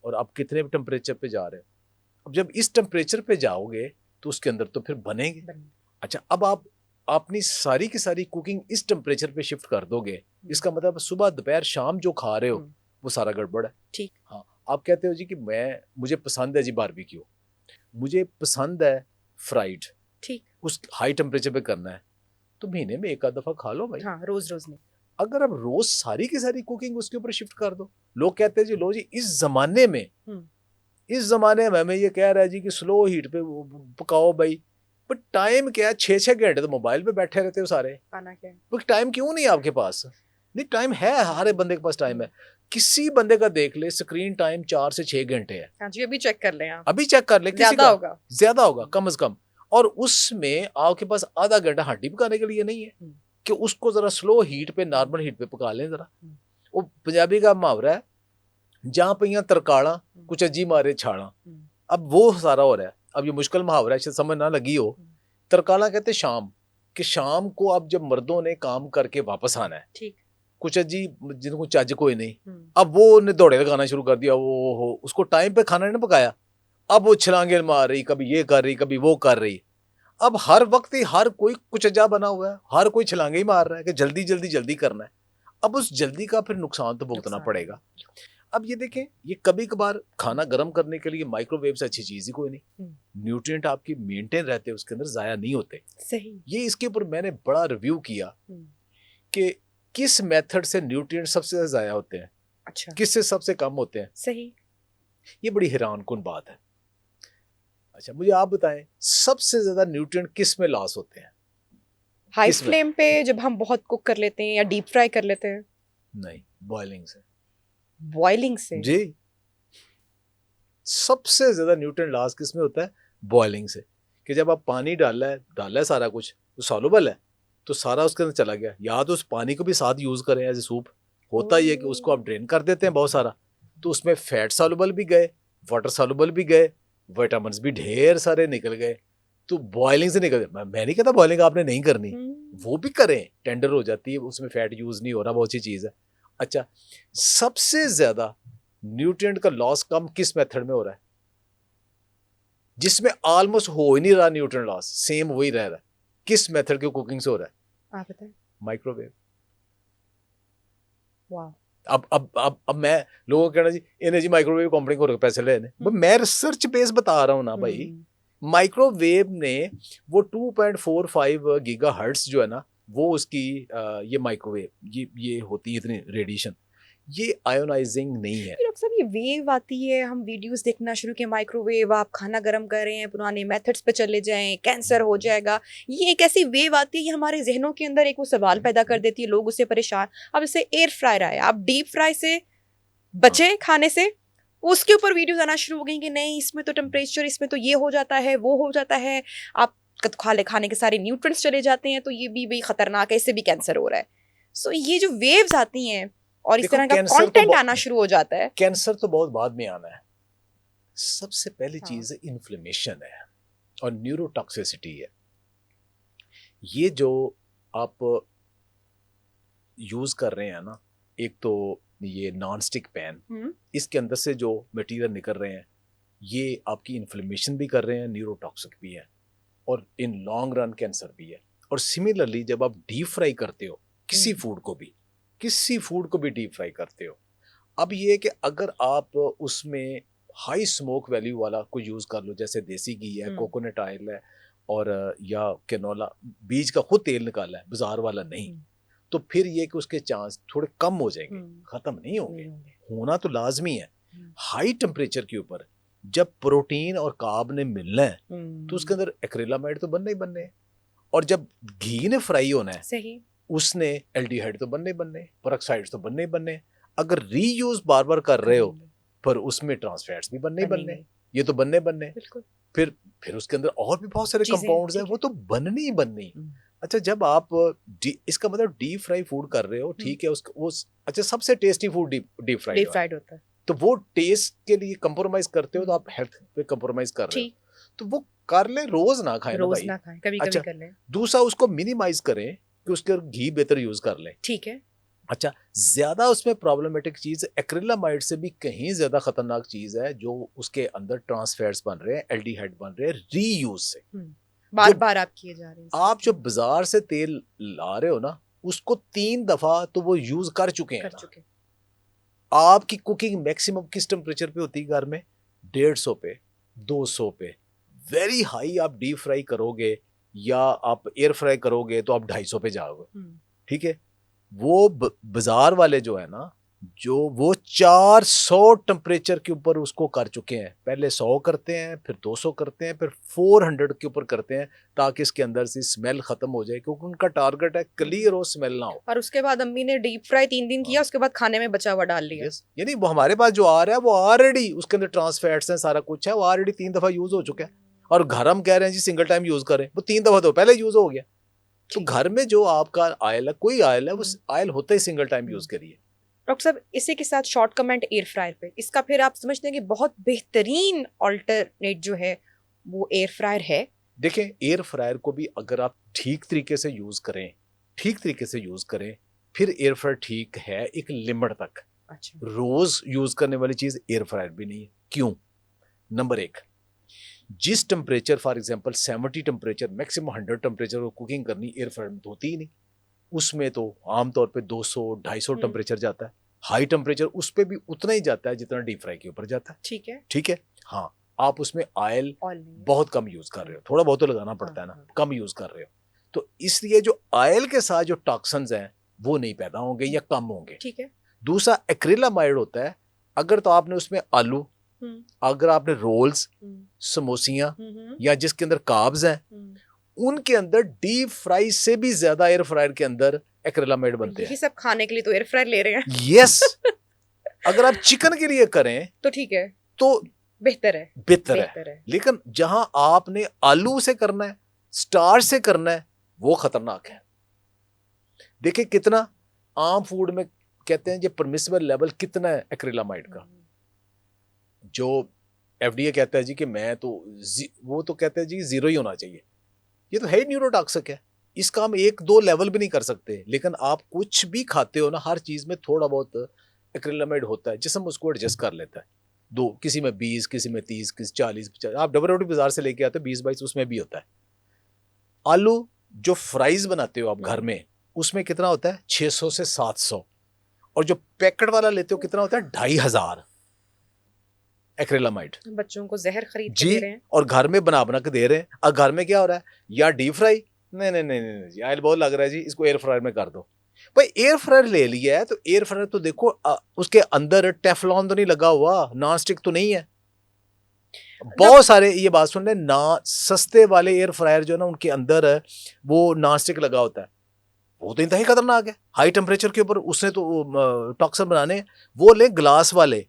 और आप कितने टेम्परेचर पे जा रहे हो? अब जब इस टेम्परेचर पे जाओगे तो उसके अंदर तो फिर बनेंगे। अच्छा, अब आप अपनी सारी की सारी कुकिंग इस टेम्परेचर पे शिफ्ट कर दोगे, इसका मतलब सुबह दोपहर शाम जो खा रहे हो वो सारा गड़बड़ है। ठीक। हाँ, आप कहते हो जी कि मुझे पसंद है जी बारबेक्यू, मुझे पसंद है फ्राइड, ठीक, उस हाई टेम्परेचर पे करना है, तो महीने में एक आध दफा खा लो भाई। हाँ, रोज रोज नहीं। अगर आप रोज सारी की सारी कुकिंग उसके ऊपर शिफ्ट कर दो, लोग कहते हैं जी लो जी इस जमाने में हमें ये कह रहा है जी कि स्लो हीट पे पकाओ भाई, पर टाइम क्या है? 6-6 घंटे तो मोबाइल पे बैठे रहते हो सारे, खाना क्या है? तो टाइम क्यों नहीं है आपके पास? नहीं, टाइम है, हर बंदे के पास टाइम है। किसी बंदे का देख ले स्क्रीन टाइम 4 से 6 घंटे है। हाँ जी, अभी चेक कर लें आप। अभी चेक कर ले, किसी ज्यादा का होगा, ज्यादा होगा कम से कम। और उसमें आपके पास आधा घंटा हांडी पकाने के लिए नहीं है कि उसको जरा स्लो हीट पे, नॉर्मल हीट पे पका लें जरा। वो पंजाबी का मुहावरा है, जहां पे तरकाड़ा कुछ अजी मारे छाड़ा। अब वो सारा हो रहा है। अब ये मुश्किल मुहावरा है, शायद समझ ना लगी हो। तरकाला कहते शाम, कि शाम को अब जब मर्दों ने काम करके वापस आना है, ठीक, कुछ अजी जिनको चज कोई नहीं, अब वो ने दौड़े लगाना शुरू कर दिया, वो हो उसको टाइम पे खाना नहीं पकाया, अब वो छलांगे मार रही, कभी ये कर रही, कभी वो कर रही। अब हर वक्त ही हर कोई कुचजा बना हुआ है, हर कोई छलांगे ही मार रहा है कि जल्दी जल्दी जल्दी करना है। अब उस जल्दी का फिर नुकसान तो भुगतना पड़ेगा। अब ये देखें, ये कभी कभार खाना गर्म करने के लिए माइक्रोवेव से अच्छी चीज ही कोई नहीं। न्यूट्रिएंट आपकी मेंटेन रहते हैं, उसके अंदर जाया नहीं होते। सही। ये इसके ऊपर मैंने बड़ा रिव्यू किया कि किस मेथड से न्यूट्रिएंट सबसे ज्यादा जाया होते हैं, अच्छा, किससे सबसे कम होते हैं। सही। ये बड़ी हैरानकुन बात है। अच्छा, मुझे आप बताएं सबसे ज्यादा न्यूट्रिएंट किस में लॉस होते हैं? हाई फ्लेम पे जब हम बहुत कुक कर लेते हैं या डीप फ्राई कर लेते हैं? नहीं, बॉइलिंग से। बॉइलिंग से? जी, सबसे ज्यादा न्यूट्रिएंट लॉस किस में होता है? बॉइलिंग से। कि जब आप पानी डाला है सारा कुछ, तो सॉल्युबल है, तो सारा उसके अंदर चला गया। या तो उस पानी को भी साथ यूज करें एज ए सूप, होता ही है कि उसको आप ड्रेन कर देते हैं बहुत सारा, तो उसमें फैट सॉल्युबल भी गए, वाटर सॉल्युबल भी गए, विटामिन्स भी ढेर सारे निकल गए। तो बॉइलिंग से निकल गए। मैं नहीं कहता बॉइलिंग आपने नहीं करनी, वो भी करें, टेंडर हो जाती है, उसमें फैट यूज नहीं हो रहा, बहुत सी चीज है। अच्छा, सबसे ज्यादा न्यूट्रिएंट का लॉस कम किस मेथड में हो रहा है, जिसमें ऑलमोस्ट हो ही नहीं रहा न्यूट्रिएंट लॉस, सेम वही रह रहा है? किस मेथड की कुकिंग से हो रहा है? आप बताएं। माइक्रोवेव। वाह। अब मैं लोगों को कहना जी इन्हें जी माइक्रोवेव कंपनी को पैसे लेने, मैं रिसर्च बेस बता रहा हूँ ना भाई। माइक्रोवेव ने वो 2.45 गीगाहर्ट्ज जो है ना, वो उसकी ये माइक्रोवेव ये होती है इतनी रेडिएशन, ये आयोनाइजिंग नहीं है। डॉक्टर साहब, ये वेव आती है, हम वीडियोस देखना शुरू किए, माइक्रोवेव, आप खाना गर्म कर रहे हैं, पुराने मेथड्स पे चले जाएं, कैंसर हो जाएगा, ये एक ऐसी वेव आती है कि हमारे जहनों के अंदर एक वो सवाल पैदा कर देती है, लोग उससे परेशान। अब जैसे एयर फ्रायर आया, आप डीप फ्राई से बचे खाने से, उसके ऊपर वीडियोस आना शुरू हो गई कि नहीं इसमें तो टेम्परेचर, इसमें तो ये हो जाता है, वो हो जाता है, आप खाने के सारे न्यूट्रिएंट्स चले जाते हैं, तो ये भी खतरनाक है, इससे भी कैंसर हो रहा है। सो ये जो वेव्स आती हैं और इस तरह का कंटेंट आना शुरू हो जाता है। कैंसर तो बहुत बाद में आना है, सबसे पहली हाँ। चीज इन्फ्लेमेशन है और न्यूरोटॉक्सिसिटी है। ये जो आप यूज कर रहे हैं ना, एक तो ये नॉन स्टिक पैन, इसके अंदर से जो मटेरियल निकल रहे हैं ये आपकी इन्फ्लेमेशन भी कर रहे हैं, न्यूरोटॉक्सिक भी है और इन लॉन्ग रन कैंसर भी है। और सिमिलरली जब आप डीप फ्राई करते हो किसी फूड को भी डीप फ्राई करते हो, अब ये कि अगर आप उसमें हाई स्मोक वैल्यू वाला कोई यूज कर लो, जैसे देसी घी है, कोकोनट ऑयल है और या कैनोला बीज का खुद तेल निकाला है, बाजार वाला नहीं, तो फिर ये कि उसके चांस थोड़े कम हो जाएंगे, खत्म नहीं होंगे। होना तो लाजमी है। हाई टेम्परेचर के ऊपर जब प्रोटीन और कार्ब ने मिलना है तो उसके अंदर एक्रिलामाइड तो बनना ही बनने हैं, और जब घी ने फ्राई होना है सही, उसने एल्डिहाइड तो बनने पेरोक्साइड्स तो बनने ही बनने। अगर रीयूज बार बार कर रहे हो पर उसमें ट्रांस फैट्स भी बनने ही बनने, ये तो बनने फिर उसके अंदर और भी बहुत सारे कंपाउंड्स हैं, वो तो बननी ही बननी। अच्छा, जब आप इसका मतलब डीप फ्राई फूड कर रहे हो, ठीक है, उसको अच्छा सबसे टेस्टी फूड डीप फ्राइड होता है, तो वो टेस्ट के लिए कंप्रोमाइज करते हो तो आप हेल्थ पे कंप्रोमाइज कर रहे हो, तो वो कर ले, रोज ना खाएं, रोज ना खाएं, कभी कभी कर लें। दूसरा उसको मिनिमाइज करें कि उसके घी बेहतर यूज कर लें, ठीक है। अच्छा, ज्यादा उसमें प्रॉब्लमेटिक चीज एक्रिलामाइड से भी कहीं ज्यादा खतरनाक चीज है जो उसके अंदर ट्रांस फैट्स बन रहे हैं, एल्डिहाइड बन रहे हैं रीयूज से, बार बार आप किए जा रहे हैं। आप जो बाजार से तेल ला रहे हो ना, उसको 3 दफा तो वो यूज कर चुके हैं। आपकी कुकिंग मैक्सिमम किस टेम्परेचर पे होती है घर में? 150 पे, 200 पे। वेरी हाई आप डीप फ्राई करोगे या आप एयर फ्राई करोगे तो आप 250 पे जाओगे, ठीक है। वो बाजार वाले जो है ना, जो वो 400 टेम्परेचर के ऊपर उसको कर चुके हैं। पहले 100 करते हैं, फिर 200 करते हैं, फिर 400 के ऊपर करते हैं, ताकि इसके अंदर से स्मेल खत्म हो जाए, क्योंकि उनका टारगेट है क्लियर हो, स्मेल ना हो। और उसके बाद अम्मी ने डीप फ्राई 3 दिन किया, उसके बाद खाने में बचा हुआ डाल लिया। यानी वो हमारे पास जो आ रहा है वो ऑलरेडी उसके अंदर ट्रांस फैट्स हैं, सारा कुछ है, वो ऑलरेडी 3 दफा यूज हो चुका है। और घर हम कह रहे हैं जी सिंगल टाइम यूज करें, वो 3 दफा तो पहले यूज हो गया। तो घर में जो आपका ऑयल है, कोई ऑयल है, वो ऑयल होता ही सिंगल टाइम यूज करिए। डॉक्टर साहब, इसी के साथ शॉर्ट कमेंट एयर फ्रायर पे, इसका फिर आप समझते हैं कि बहुत बेहतरीन अल्टरनेट जो है वो एयर फ्रायर है? देखें, एयर फ्रायर को भी अगर आप ठीक तरीके से यूज करें, फिर एयर फ्रायर ठीक है एक लिमिट तक। अच्छा। रोज यूज करने वाली चीज एयर फ्रायर भी नहीं है। क्यों? नंबर 1, जिस temperature, for example 70 temperature, maximum 100 temperature को कुकिंग करनी, एयर फ्रायर में तो होती ही नहीं। उसमें तो आमतौर पे 200-250 टेम्परेचर जाता है। हाई टेम्परेचर उस पे भी उतना ही जाता है जितना डीप फ्राई के ऊपर जाता है। ठीक है। हाँ, आप उसमें ऑयल बहुत कम यूज कर रहे हो, थोड़ा बहुत तो लगाना पड़ता है ना, कम यूज कर रहे हो, तो इसलिए जो ऑयल के साथ जो टॉक्सिन्स हैं वो नहीं पैदा होंगे या कम होंगे। ठीक है। दूसरा एक्रिलामाइड होता है, अगर तो आपने उसमें आलू, अगर आपने रोल्स, समोसियां या जिसके अंदर कार्ब्स हैं, उनके अंदर डीप फ्राई से भी ज्यादा एयर फ्रायर के अंदर एक्रिलामाइड बनते हैं। यही सब खाने के लिए तो एयर फ्रायर ले रहे हैं। यस। अगर आप चिकन के लिए करें तो ठीक है, तो बेहतर है। लेकिन जहां आपने आलू से करना है, स्टार्च से करना है, वो खतरनाक है। देखिए कितना आम फूड में कहते हैं जो परमिसिबल लेवल कितना है एक्रिलामाइड का, जो एफडीए कहता है जी कि मैं तो वो तो कहते हैं जी 0 ही होना चाहिए। ये तो है ही न्यूरोटॉक्सिक है, इसका हम 1-2 लेवल भी नहीं कर सकते। लेकिन आप कुछ भी खाते हो ना, हर चीज में थोड़ा बहुत एक्रिलामाइड होता है, जिसम उसको एडजस्ट कर लेता है। किसी में 20, किसी में 30, किसी 40। आप डबल रोटी बाजार से लेके आते हो 20-22, उसमें भी होता है। आलू जो फ्राइज बनाते हो आप घर में, उसमें कितना होता है? 600 से 700। और जो पैकेट वाला लेते हो कितना होता है? 2500 एक्रिलामाइड। बच्चों को जहर खरीद के दे रहे हैं और घर में बना के दे रहे हैं। और घर में क्या हो रहा है? या डीप फ्राई, नहीं जी ऑयल बहुत लग रहा है जी, इसको एयर फ्रायर में कर दो। भाई एयर फ्रायर ले लिया है तो एयर फ्रायर तो देखो उसके अंदर टेफलॉन तो नहीं लगा हुआ, नॉन स्टिक तो नहीं है। बहुत सारे, ये बात सुन ले ना, सस्ते वाले एयर फ्रायर जो है ना, उनके अंदर वो नॉन स्टिक लगा होता है, वो तो इंतहाई खतरनाक है। हाई टेम्परेचर के ऊपर उसने तो टॉक्सिन बनाने। वो ले ग्लास वाले,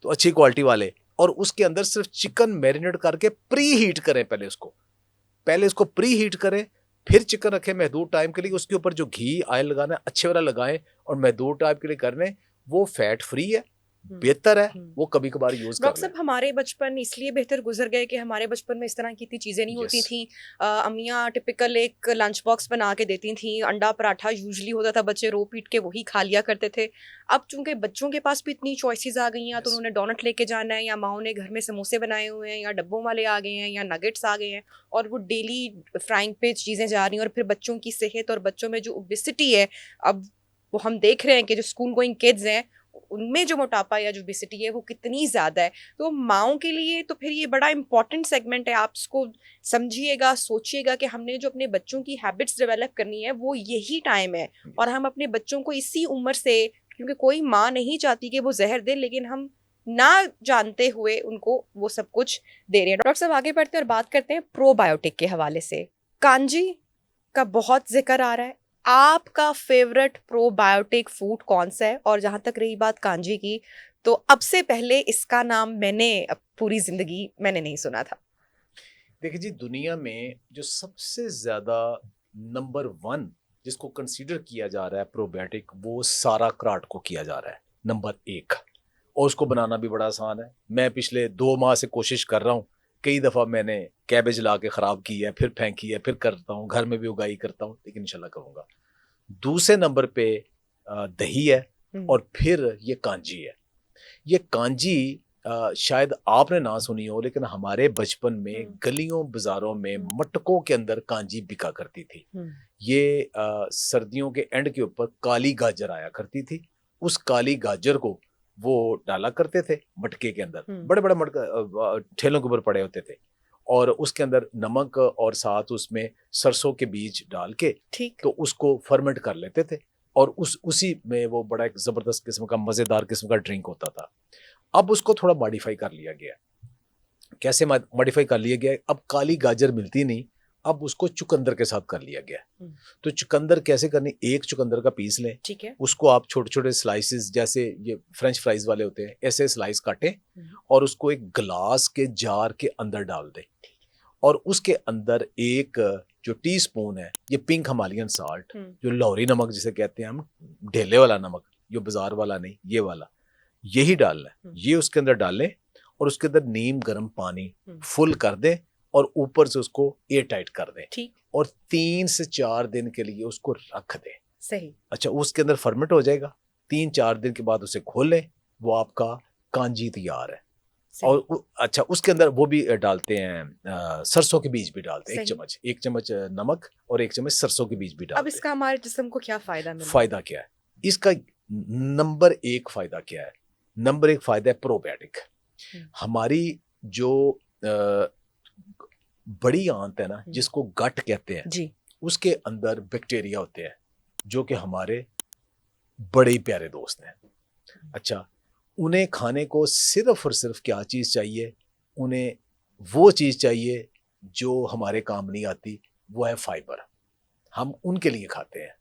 तो अच्छी क्वालिटी वाले, और उसके अंदर सिर्फ चिकन मैरिनेट करके प्री हीट करें। पहले इसको प्री हीट करें, फिर चिकन रखें महदूद टाइम के लिए, उसके ऊपर जो घी ऑयल लगाना है अच्छे वाला लगाएं और महदूद टाइम के लिए करने। वो फैट फ्री है, बेहतर है वो कभी कभार यूज कर डॉक्टर लें। साहब, हमारे बचपन इसलिए बेहतर गुजर गए कि हमारे बचपन में इस तरह की इतनी चीज़ें नहीं होती Yes. थी। अम्मियाँ टिपिकल एक लंच बॉक्स बना के देती थी, अंडा पराठा यूजली होता था, बच्चे रो पीट के वही खा लिया करते थे। अब चूंकि बच्चों के पास भी इतनी चॉइसेस आ गई हैं, तो Yes. उन्होंने डोनट लेके जाना है, या माओ ने घर में समोसे बनाए हुए हैं, या डब्बों वाले आ गए हैं, या नगेट्स आ गए हैं, और वो डेली फ्राइंग पे चीज़ें जा रही हैं। और फिर बच्चों की सेहत और बच्चों में जो ओबेसिटी है, अब वो हम देख रहे हैं कि जो स्कूल गोइंग किड्स हैं उनमें जो मोटापा या जो ओबेसिटी है वो कितनी ज़्यादा है। तो माँओं के लिए तो फिर ये बड़ा इंपॉर्टेंट सेगमेंट है। आप इसको समझिएगा, सोचिएगा कि हमने जो अपने बच्चों की हैबिट्स डेवलप करनी है वो यही टाइम है, और हम अपने बच्चों को इसी उम्र से, क्योंकि कोई माँ नहीं चाहती कि वो जहर दे, लेकिन हम ना जानते हुए उनको वो सब कुछ दे रहे हैं। डॉक्टर साहब, आगे बढ़ते हैं और बात करते हैं प्रोबायोटिक के हवाले से। कांजी का बहुत जिक्र आ रहा है। आपका फेवरेट प्रोबायोटिक फूड कौन सा है? और जहाँ तक रही बात कांजी की, तो अब से पहले इसका नाम मैंने पूरी जिंदगी मैंने नहीं सुना था। देखिए जी, दुनिया में जो सबसे ज्यादा नंबर 1 जिसको कंसीडर किया जा रहा है प्रोबायोटिक, वो सारा क्राट को किया जा रहा है नंबर 1, और उसको बनाना भी बड़ा आसान है। मैं पिछले 2 माह से कोशिश कर रहा हूँ। कई दफ़ा मैंने कैबेज ला के ख़राब की है, फिर फेंकी है, फिर करता हूँ, घर में भी उगाई करता हूँ, लेकिन इंशाल्लाह करूँगा। दूसरे नंबर पे दही है, और फिर ये कांजी है। ये कांजी शायद आपने ना सुनी हो, लेकिन हमारे बचपन में गलियों बाजारों में मटकों के अंदर कांजी बिका करती थी। ये सर्दियों के एंड के ऊपर काली गाजर आया करती थी। उस काली गाजर को वो डाला करते थे मटके के अंदर, बड़े बड़े मटके ठेलों के ऊपर पड़े होते थे, और उसके अंदर नमक और साथ उसमें सरसों के बीज डाल के तो उसको फर्मेंट कर लेते थे, और उसी में वो बड़ा एक जबरदस्त किस्म का मजेदार किस्म का ड्रिंक होता था। अब उसको थोड़ा मॉडिफाई कर लिया गया। कैसे मॉडिफाई कर लिया गया? अब काली गाजर मिलती नहीं, अब उसको चुकंदर के साथ कर लिया गया। तो चुकंदर कैसे करनी? एक चुकंदर का पीस लें, ठीक है, उसको आप छोटे छोटे स्लाइसेस, जैसे ये फ्रेंच फ्राइज वाले होते हैं, ऐसे स्लाइस काटें, और उसको एक ग्लास के जार के अंदर डाल दें, और उसके अंदर एक जो टीस्पून है ये पिंक हिमालयन साल्ट, जो लाहौरी नमक जिसे कहते हैं हम, ढेले वाला नमक, जो बाजार वाला नहीं, ये वाला, यही डालना है। ये उसके अंदर डालें, और उसके अंदर नीम गर्म पानी फुल कर दें, और ऊपर से उसको एयर टाइट कर दें, और 3 से 4 दिन के लिए उसको रख दें। सही। अच्छा, उसके अंदर फर्मेंट हो जाएगा। 3-4 दिन के बाद उसे खोल लें, वो आपका कांजी तैयार है। और अच्छा, उसके अंदर वो भी डालते हैं, सरसों के बीज भी डालते हैं, 1 चम्मच नमक और 1 चम्मच सरसों के बीज भी डालते हैं। अब इसका हमारे जिस्म को क्या फायदा मिलेगा? फायदा क्या है इसका? नंबर 1 फायदा क्या है? नंबर 1 फायदा है प्रोबायोटिक। हमारी जो बड़ी आंत है ना, जिसको गट कहते हैं जी, उसके अंदर बैक्टीरिया होते हैं, जो कि हमारे बड़े ही प्यारे दोस्त हैं। अच्छा, उन्हें खाने को सिर्फ और सिर्फ क्या चीज़ चाहिए? उन्हें वो चीज़ चाहिए जो हमारे काम नहीं आती, वो है फाइबर। हम उनके लिए खाते हैं।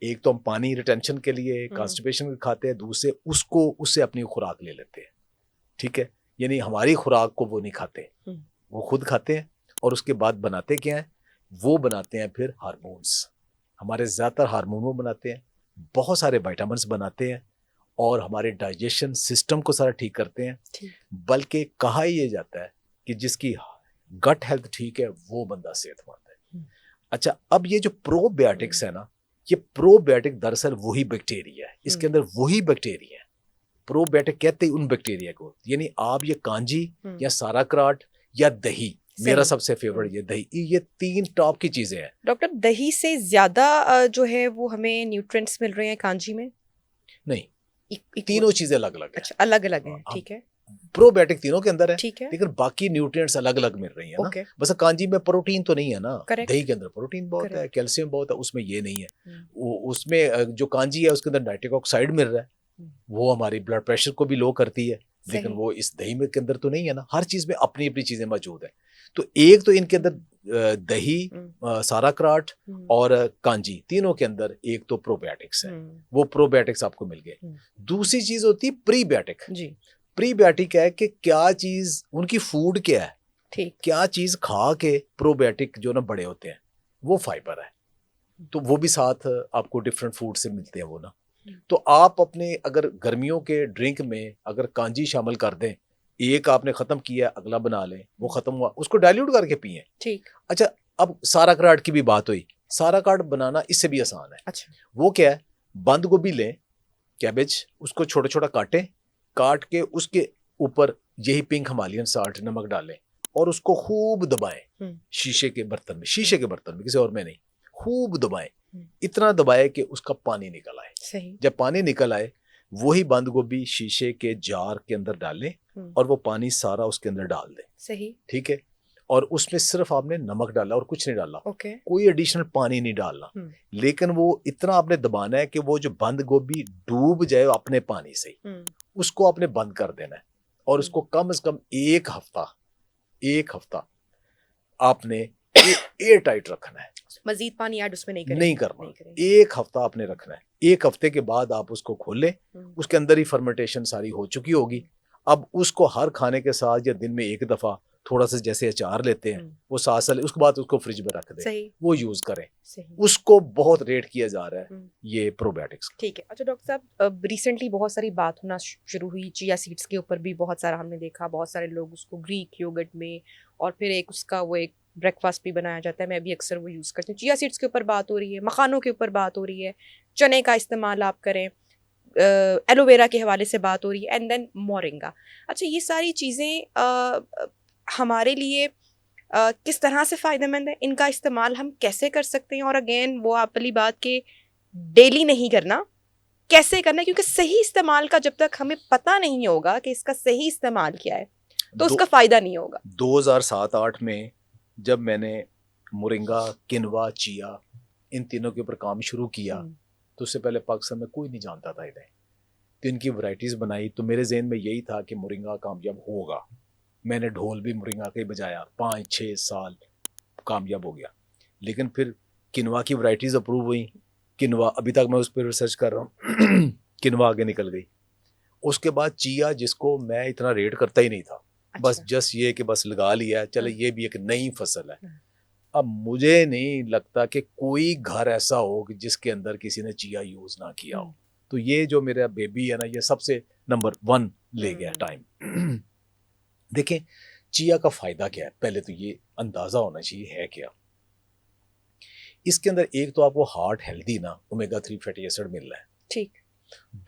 एक तो हम पानी रिटेंशन के लिए, कॉन्स्टिपेशन के खाते हैं, दूसरे उससे अपनी खुराक ले लेते हैं। ठीक है, यानी हमारी खुराक को वो नहीं खाते, वो खुद खाते हैं, और उसके बाद बनाते क्या हैं? वो बनाते हैं फिर हार्मोन्स। हमारे ज़्यादातर हार्मोन वो बनाते हैं, बहुत सारे विटामिन्स बनाते हैं, और हमारे डाइजेशन सिस्टम को सारा ठीक करते हैं। बल्कि कहा ये जाता है कि जिसकी गट हेल्थ ठीक है वो बंदा सेहतमंद है। अच्छा, अब ये जो प्रोबायोटिक्स है ना, ये प्रोबायोटिक दरअसल वही बैक्टीरिया है, इसके अंदर वही बैक्टीरिया है। प्रोबायोटिक कहते हैं उन बैक्टीरिया को, यानी आप ये कांजी या सारा क्राट या दही, मेरा सबसे फेवरेट ये दही, ये 3 टॉप की चीजें हैं। डॉक्टर, दही से ज्यादा जो है वो हमें न्यूट्रिएंट्स मिल रहे हैं कांजी में? नहीं, तीनों चीजें अलग अलग है। अच्छा, अलग अलग है, ठीक है। प्रोबायोटिक तीनों के अंदर है, ठीक है, लेकिन बाकी न्यूट्रिएंट्स अलग अलग मिल रही है ना। बस कांजी में प्रोटीन तो नहीं है ना, दही के अंदर प्रोटीन बहुत है, कैल्शियम बहुत है, उसमें ये नहीं है। उसमें जो कांजी है उसके अंदर नाइट्रिक ऑक्साइड मिल रहा है, वो हमारी ब्लड प्रेशर को भी लो करती है, लेकिन वो इस दही में के अंदर तो नहीं है ना। हर चीज में अपनी अपनी चीजें मौजूद है। तो एक तो इनके अंदर दही, सारा क्राट और कांजी, तीनों के अंदर एक तो प्रोबायोटिक्स है, वो प्रोबायोटिक्स आपको मिल गए। दूसरी चीज होती है प्रीबायोटिक जी। प्रीबायोटिक है कि क्या चीज उनकी फूड क्या है, ठीक, क्या चीज खा के प्रोबायोटिक जो ना बड़े होते हैं, वो फाइबर है। तो वो भी साथ आपको डिफरेंट फूड से मिलते हैं वो ना। तो आप अपने अगर गर्मियों के ड्रिंक में अगर कांजी शामिल कर दें, एक आपने खत्म किया अगला बना लें, वो खत्म हुआ उसको डाइल्यूट करके पिए। ठीक। अच्छा, अब सारा कार्ड की भी बात हुई, सारा कार्ड बनाना इससे भी आसान है। अच्छा। वो क्या है, बंद गोभी लें, कैबेज, उसको छोटा छोटा काटें, काट के उसके ऊपर यही पिंक हिमालयन साल्ट नमक डालें और उसको खूब दबाएं शीशे के बर्तन में, शीशे के बर्तन में, किसी और में नहीं, खूब दबाएं, इतना दबाएं कि उसका पानी निकल आए। सही। जब पानी निकल आए वही बंद गोभी शीशे के जार के अंदर डालें और वो पानी सारा उसके अंदर डाल दें। सही। ठीक है, और उसमें सिर्फ आपने नमक डाला और कुछ नहीं डाला, ओके। कोई एडिशनल पानी नहीं डालना, लेकिन वो इतना आपने दबाना है कि वो जो बंद गोभी डूब जाए अपने पानी से, उसको आपने बंद कर देना है और उसको कम से कम एक हफ्ता आपने एयर टाइट रखना है, मजीद पानी ऐड उसमें नहीं करना, एक हफ्ता आपने रखना है। एक हफ्ते के बाद आप उसको खोलें, उसके अंदर ही फर्मेंटेशन सारी हो चुकी होगी। अब उसको हर खाने के साथ या दिन में एक दफा थोड़ा सा जैसे अचार लेते हैं वो साथ ले, उसके बाद उसको फ्रिज में रख दें, वो यूज करें। उसको बहुत रेट किया जा रहा है ये प्रोबायोटिक्स। ठीक है। अच्छा डॉक्टर साहब, रिसेंटली बहुत सारी बात होना शुरू हुई चिया सीड्स के ऊपर भी, बहुत सारा हमने देखा, बहुत सारे लोग उसको ग्रीक योगर्ट में और फिर एक उसका वो एक ब्रेकफास्ट भी बनाया जाता है, मैं भी अक्सर वो यूज़ करती हूँ। चिया सीड्स के ऊपर बात हो रही है, मखानों के ऊपर बात हो रही है, चने का इस्तेमाल आप करें, एलोवेरा के हवाले से बात हो रही है, एंड देन मोरिंगा। अच्छा, ये सारी चीज़ें हमारे लिए किस तरह से फ़ायदेमंद है, इनका इस्तेमाल हम कैसे कर सकते हैं, और अगेन वो आप वाली बात के डेली नहीं करना, कैसे करना है, क्योंकि सही इस्तेमाल का जब तक हमें पता नहीं होगा कि इसका सही इस्तेमाल क्या है तो उसका फ़ायदा नहीं होगा। 2007-8 में जब मैंने मोरिंगा, किनवा, चिया इन तीनों के ऊपर काम शुरू किया तो उससे पहले पाकिस्तान में कोई नहीं जानता था इन्हें, तो इनकी वैरायटीज़ बनाई, तो मेरे जहन में यही था कि मोरिंगा कामयाब होगा। मैंने ढोल भी मोरिंगा का ही बजाया, 5-6 साल कामयाब हो गया। लेकिन फिर किनवा की वैरायटीज़ अप्रूव हुई, किनवा अभी तक मैं उस पर रिसर्च कर रहा हूँ किनवा आगे निकल गई। उसके बाद चिया, जिसको मैं इतना रेट करता ही नहीं था, बस जस्ट ये कि बस लगा लिया, चले ये भी एक नई फसल है। अब मुझे नहीं लगता कि कोई घर ऐसा हो कि जिसके अंदर किसी ने चिया यूज़ ना किया हो। तो ये जो मेरा बेबी है ना, ये सबसे नंबर 1 ले गया टाइम। देखें चिया का फ़ायदा क्या है, पहले तो ये अंदाज़ा होना चाहिए है क्या। इसके अंदर एक तो आपको हार्ट हेल्दी ना ओमेगा 3 फैटी एसिड मिल रहा है, ठीक।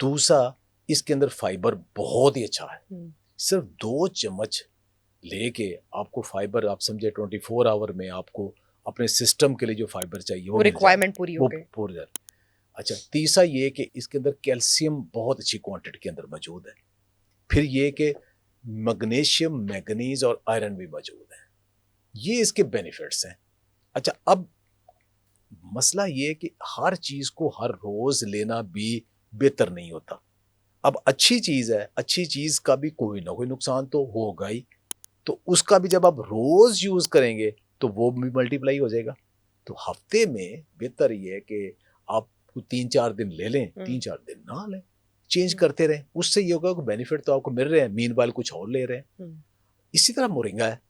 दूसरा, इसके अंदर फाइबर बहुत ही अच्छा है, सिर्फ 2 चम्मच लेके आपको फाइबर, आप समझे 24 आवर में आपको अपने सिस्टम के लिए जो फाइबर चाहिए वो रिक्वायरमेंट पूरी हो गई, पूरी जाए। अच्छा, तीसरा ये कि इसके अंदर कैल्शियम बहुत अच्छी क्वांटिटी के अंदर मौजूद है। फिर ये कि मैग्नीशियम, मैंगनीज और आयरन भी मौजूद है, ये इसके बेनिफिट्स हैं। अच्छा, अब मसला ये कि हर चीज़ को हर रोज़ लेना भी बेहतर नहीं होता। अब अच्छी चीज़ है, अच्छी चीज़ का भी कोई ना कोई नुकसान तो होगा ही, तो उसका भी जब आप रोज़ यूज़ करेंगे तो वो भी मल्टीप्लाई हो जाएगा। तो हफ्ते में बेहतर ये है कि आप 3-4 दिन ले लें, 3-4 दिन ना लें, चेंज करते रहें। उससे ये होगा कि बेनिफिट तो आपको मिल रहे हैं, मीनवाइल कुछ और ले रहे हैं। इसी तरह मोरिंगा है,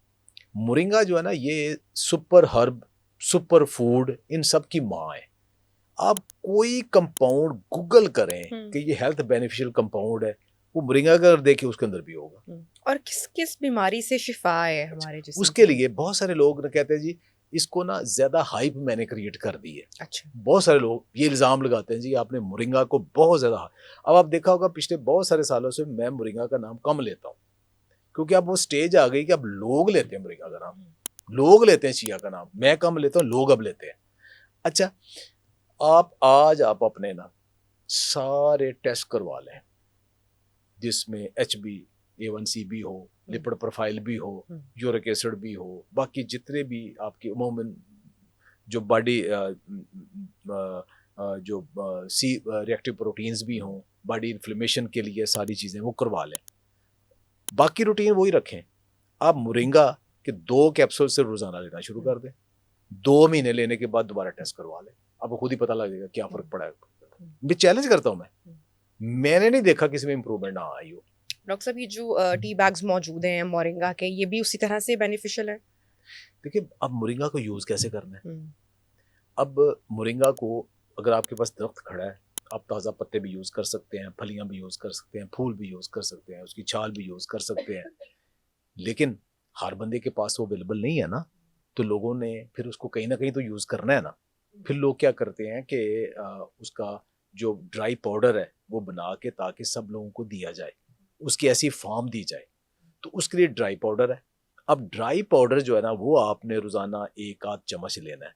मोरिंगा जो है ना, ये सुपर हर्ब, सुपर फूड, इन सब की माँ है। आप कोई कंपाउंड गूगल करें कि ये हेल्थ बेनिफिशियल कंपाउंड है, वो मोरिंगा अगर देखिए उसके अंदर भी होगा। और किस किस बीमारी से शिफा है हमारे जिस्म उसके लिए बहुत सारे लोग कहते हैं जी इसको ना ज्यादा हाइप मैंने क्रिएट कर दी है। अच्छा, बहुत सारे लोग ये इल्जाम लगाते हैं जी आपने मोरिंगा को बहुत ज्यादा। अब आप देखा होगा पिछले बहुत सारे सालों से मैं मोरिंगा का नाम कम लेता हूँ, क्योंकि अब वो स्टेज आ गई कि अब लोग लेते हैं मोरिंगा का नाम, लोग लेते हैं चिया का नाम, मैं कम लेता हूँ, लोग अब लेते हैं। अच्छा, आप अपने ना सारे टेस्ट करवा लें जिसमें HbA1c भी हो, लिपिड प्रोफाइल भी हो, यूरिक एसिड भी हो, बाकी जितने भी आपके उमूमन जो बॉडी जो सी रिएक्टिव प्रोटीन्स भी हों, बॉडी इन्फ्लेमेशन के लिए सारी चीज़ें वो करवा लें। बाकी रूटीन वही रखें। आप मोरिंगा के 2 कैप्सूल से रोज़ाना लेना शुरू कर दें, 2 महीने लेने के बाद दोबारा टेस्ट करवा लें, आपको खुद ही पता लगेगा क्या फ़र्क पड़ा है। मैं चैलेंज करता हूँ, मैंने नहीं देखा किसी में इंप्रूवमेंट ना आई हो। डॉक्टर साहब, ये जो टी बैग्स मौजूद हैं मोरिंगा के, ये भी उसी तरह से बेनिफिशियल है? देखिए, अब मोरिंगा को यूज़ कैसे करना है। अब मोरिंगा को अगर आपके पास दरख्त खड़ा है, आप ताज़ा पत्ते भी यूज़ कर सकते हैं, फलियां भी यूज़ कर सकते हैं, फूल भी यूज़ कर सकते हैं, उसकी छाल भी यूज़ कर सकते हैं। लेकिन हर बंदे के पास वो अवेलेबल नहीं है ना, तो लोगों ने फिर उसको कहीं ना कहीं तो यूज़ करना है ना। फिर लोग क्या करते हैं कि उसका जो ड्राई पाउडर है वो बना के ताकि सब लोगों को दिया जाए, उसकी ऐसी फॉर्म दी जाए, तो उसके लिए ड्राई पाउडर है। अब ड्राई पाउडर जो है ना वो आपने रोज़ाना 1 आध चम्मच लेना है।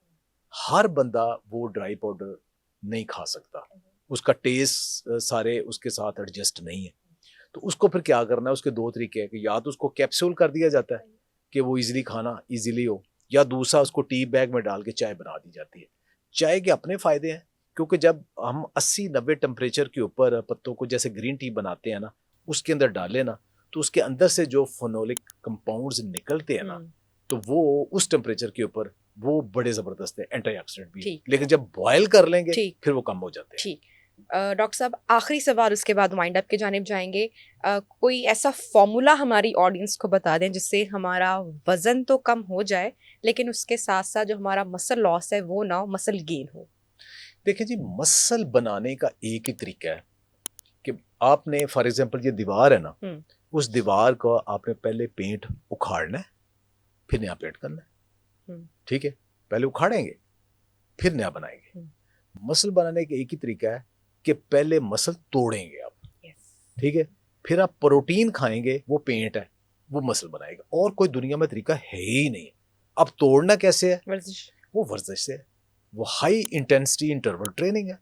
हर बंदा वो ड्राई पाउडर नहीं खा सकता, उसका टेस्ट सारे उसके साथ एडजस्ट नहीं है। तो उसको फिर क्या करना है, उसके 2 तरीके हैं कि या तो उसको कैप्सूल कर दिया जाता है कि वो इजीली खाना इजीली हो, या दूसरा उसको टी बैग में डाल के चाय बना दी जाती है। चाय के अपने फ़ायदे हैं, क्योंकि जब हम 80-90 टेम्परेचर के ऊपर पत्तों को जैसे ग्रीन टी बनाते हैं ना, उसके अंदर डालें ना, तो उसके अंदर से जो फेनोलिक कंपाउंड्स निकलते हैं ना, तो वो उस टेम्परेचर के ऊपर वो बड़े ज़बरदस्त है, एंटीऑक्सीडेंट भी। लेकिन जब बॉयल कर लेंगे फिर वो कम हो जाते हैं। ठीक। डॉक्टर साहब, आखिरी सवाल, उसके बाद वाइंड अप की जानिब जाएंगे। कोई ऐसा फॉर्मूला हमारी ऑडियंस को बता दें जिससे हमारा वज़न तो कम हो जाए, लेकिन उसके साथ साथ जो हमारा मसल लॉस है वो ना हो, मसल गेन हो। देखिए जी, मसल बनाने का एक ही तरीका है कि आपने फॉर एग्जांपल ये दीवार है ना, उस दीवार को आपने पहले पेंट उखाड़ना है, फिर नया पेंट करना है। ठीक है, पहले उखाड़ेंगे फिर नया बनाएंगे। मसल बनाने का एक ही तरीका है कि पहले मसल तोड़ेंगे आप। ठीक है, फिर आप प्रोटीन खाएंगे, वो पेंट है, वो मसल बनाएगा। और कोई दुनिया में तरीका है ही नहीं। अब तोड़ना कैसे है? वो वर्जिश से है, वो हाई इंटेंसिटी इंटरवल ट्रेनिंग है,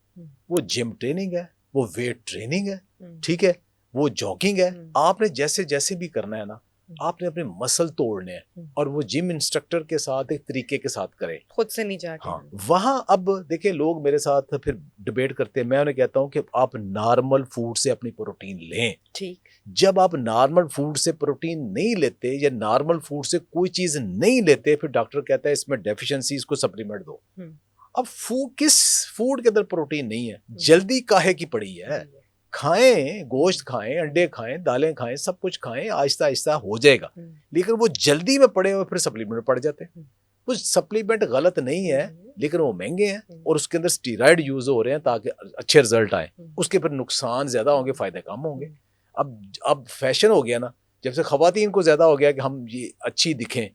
वो जिम ट्रेनिंग है, वो वेट ट्रेनिंग है। ठीक है, वो जॉगिंग है। आपने जैसे जैसे भी करना है ना, आपने अपने मसल तोड़ने हैं, और वो जिम इंस्ट्रक्टर के साथ एक तरीके के साथ करें, खुद से नहीं जाके। हाँ, वहां अब देखिए लोग मेरे साथ फिर डिबेट करते हैं। मैं उन्हें कहता हूं कि आप नॉर्मल फूड से अपनी प्रोटीन लें। ठीक। जब आप नॉर्मल फूड से प्रोटीन नहीं लेते या नॉर्मल फूड से कोई चीज नहीं लेते, फिर डॉक्टर कहता है इसमें डेफिशिएंसी, इसको सप्लीमेंट दो। अब किस फूड के अंदर प्रोटीन नहीं है? जल्दी काहे की पड़ी है? खाएं, गोश्त खाएं, अंडे खाएं, दालें खाएं, सब कुछ खाएं, आहिस्ता आहिस्ता हो जाएगा। लेकिन वो जल्दी में पड़े हुए फिर सप्लीमेंट पड़ जाते हैं। वो सप्लीमेंट गलत नहीं है, लेकिन वो महंगे हैं और उसके अंदर स्टीरॉयड यूज हो रहे हैं ताकि अच्छे रिजल्ट आए। उसके फिर नुकसान ज्यादा होंगे, फायदे कम होंगे। अब फैशन हो गया ना, जब से खवातीन को ज्यादा हो गया कि हम ये अच्छी दिखें।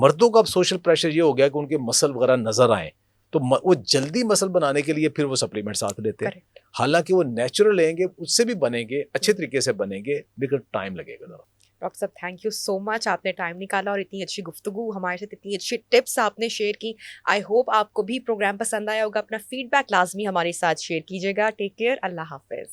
मर्दों का अब सोशल प्रेशर ये हो गया कि उनके मसल वगैरह नजर आए, तो वो जल्दी मसल बनाने के लिए फिर वो सप्लीमेंट साथ लेते हैं। हालांकि वो नेचुरल लेंगे, उससे भी बनेंगे, अच्छे तरीके से बनेंगे, लेकिन टाइम लगेगा जरा। डॉक्टर साहब, थैंक यू सो मच, आपने टाइम निकाला और इतनी अच्छी गुफ्तगू हमारे साथ, इतनी अच्छी टिप्स आपने शेयर की। आई होप आपको भी प्रोग्राम पसंद आया होगा। अपना फीडबैक लाजमी हमारे साथ शेयर कीजिएगा। टेक केयर, अल्लाह हाफिज।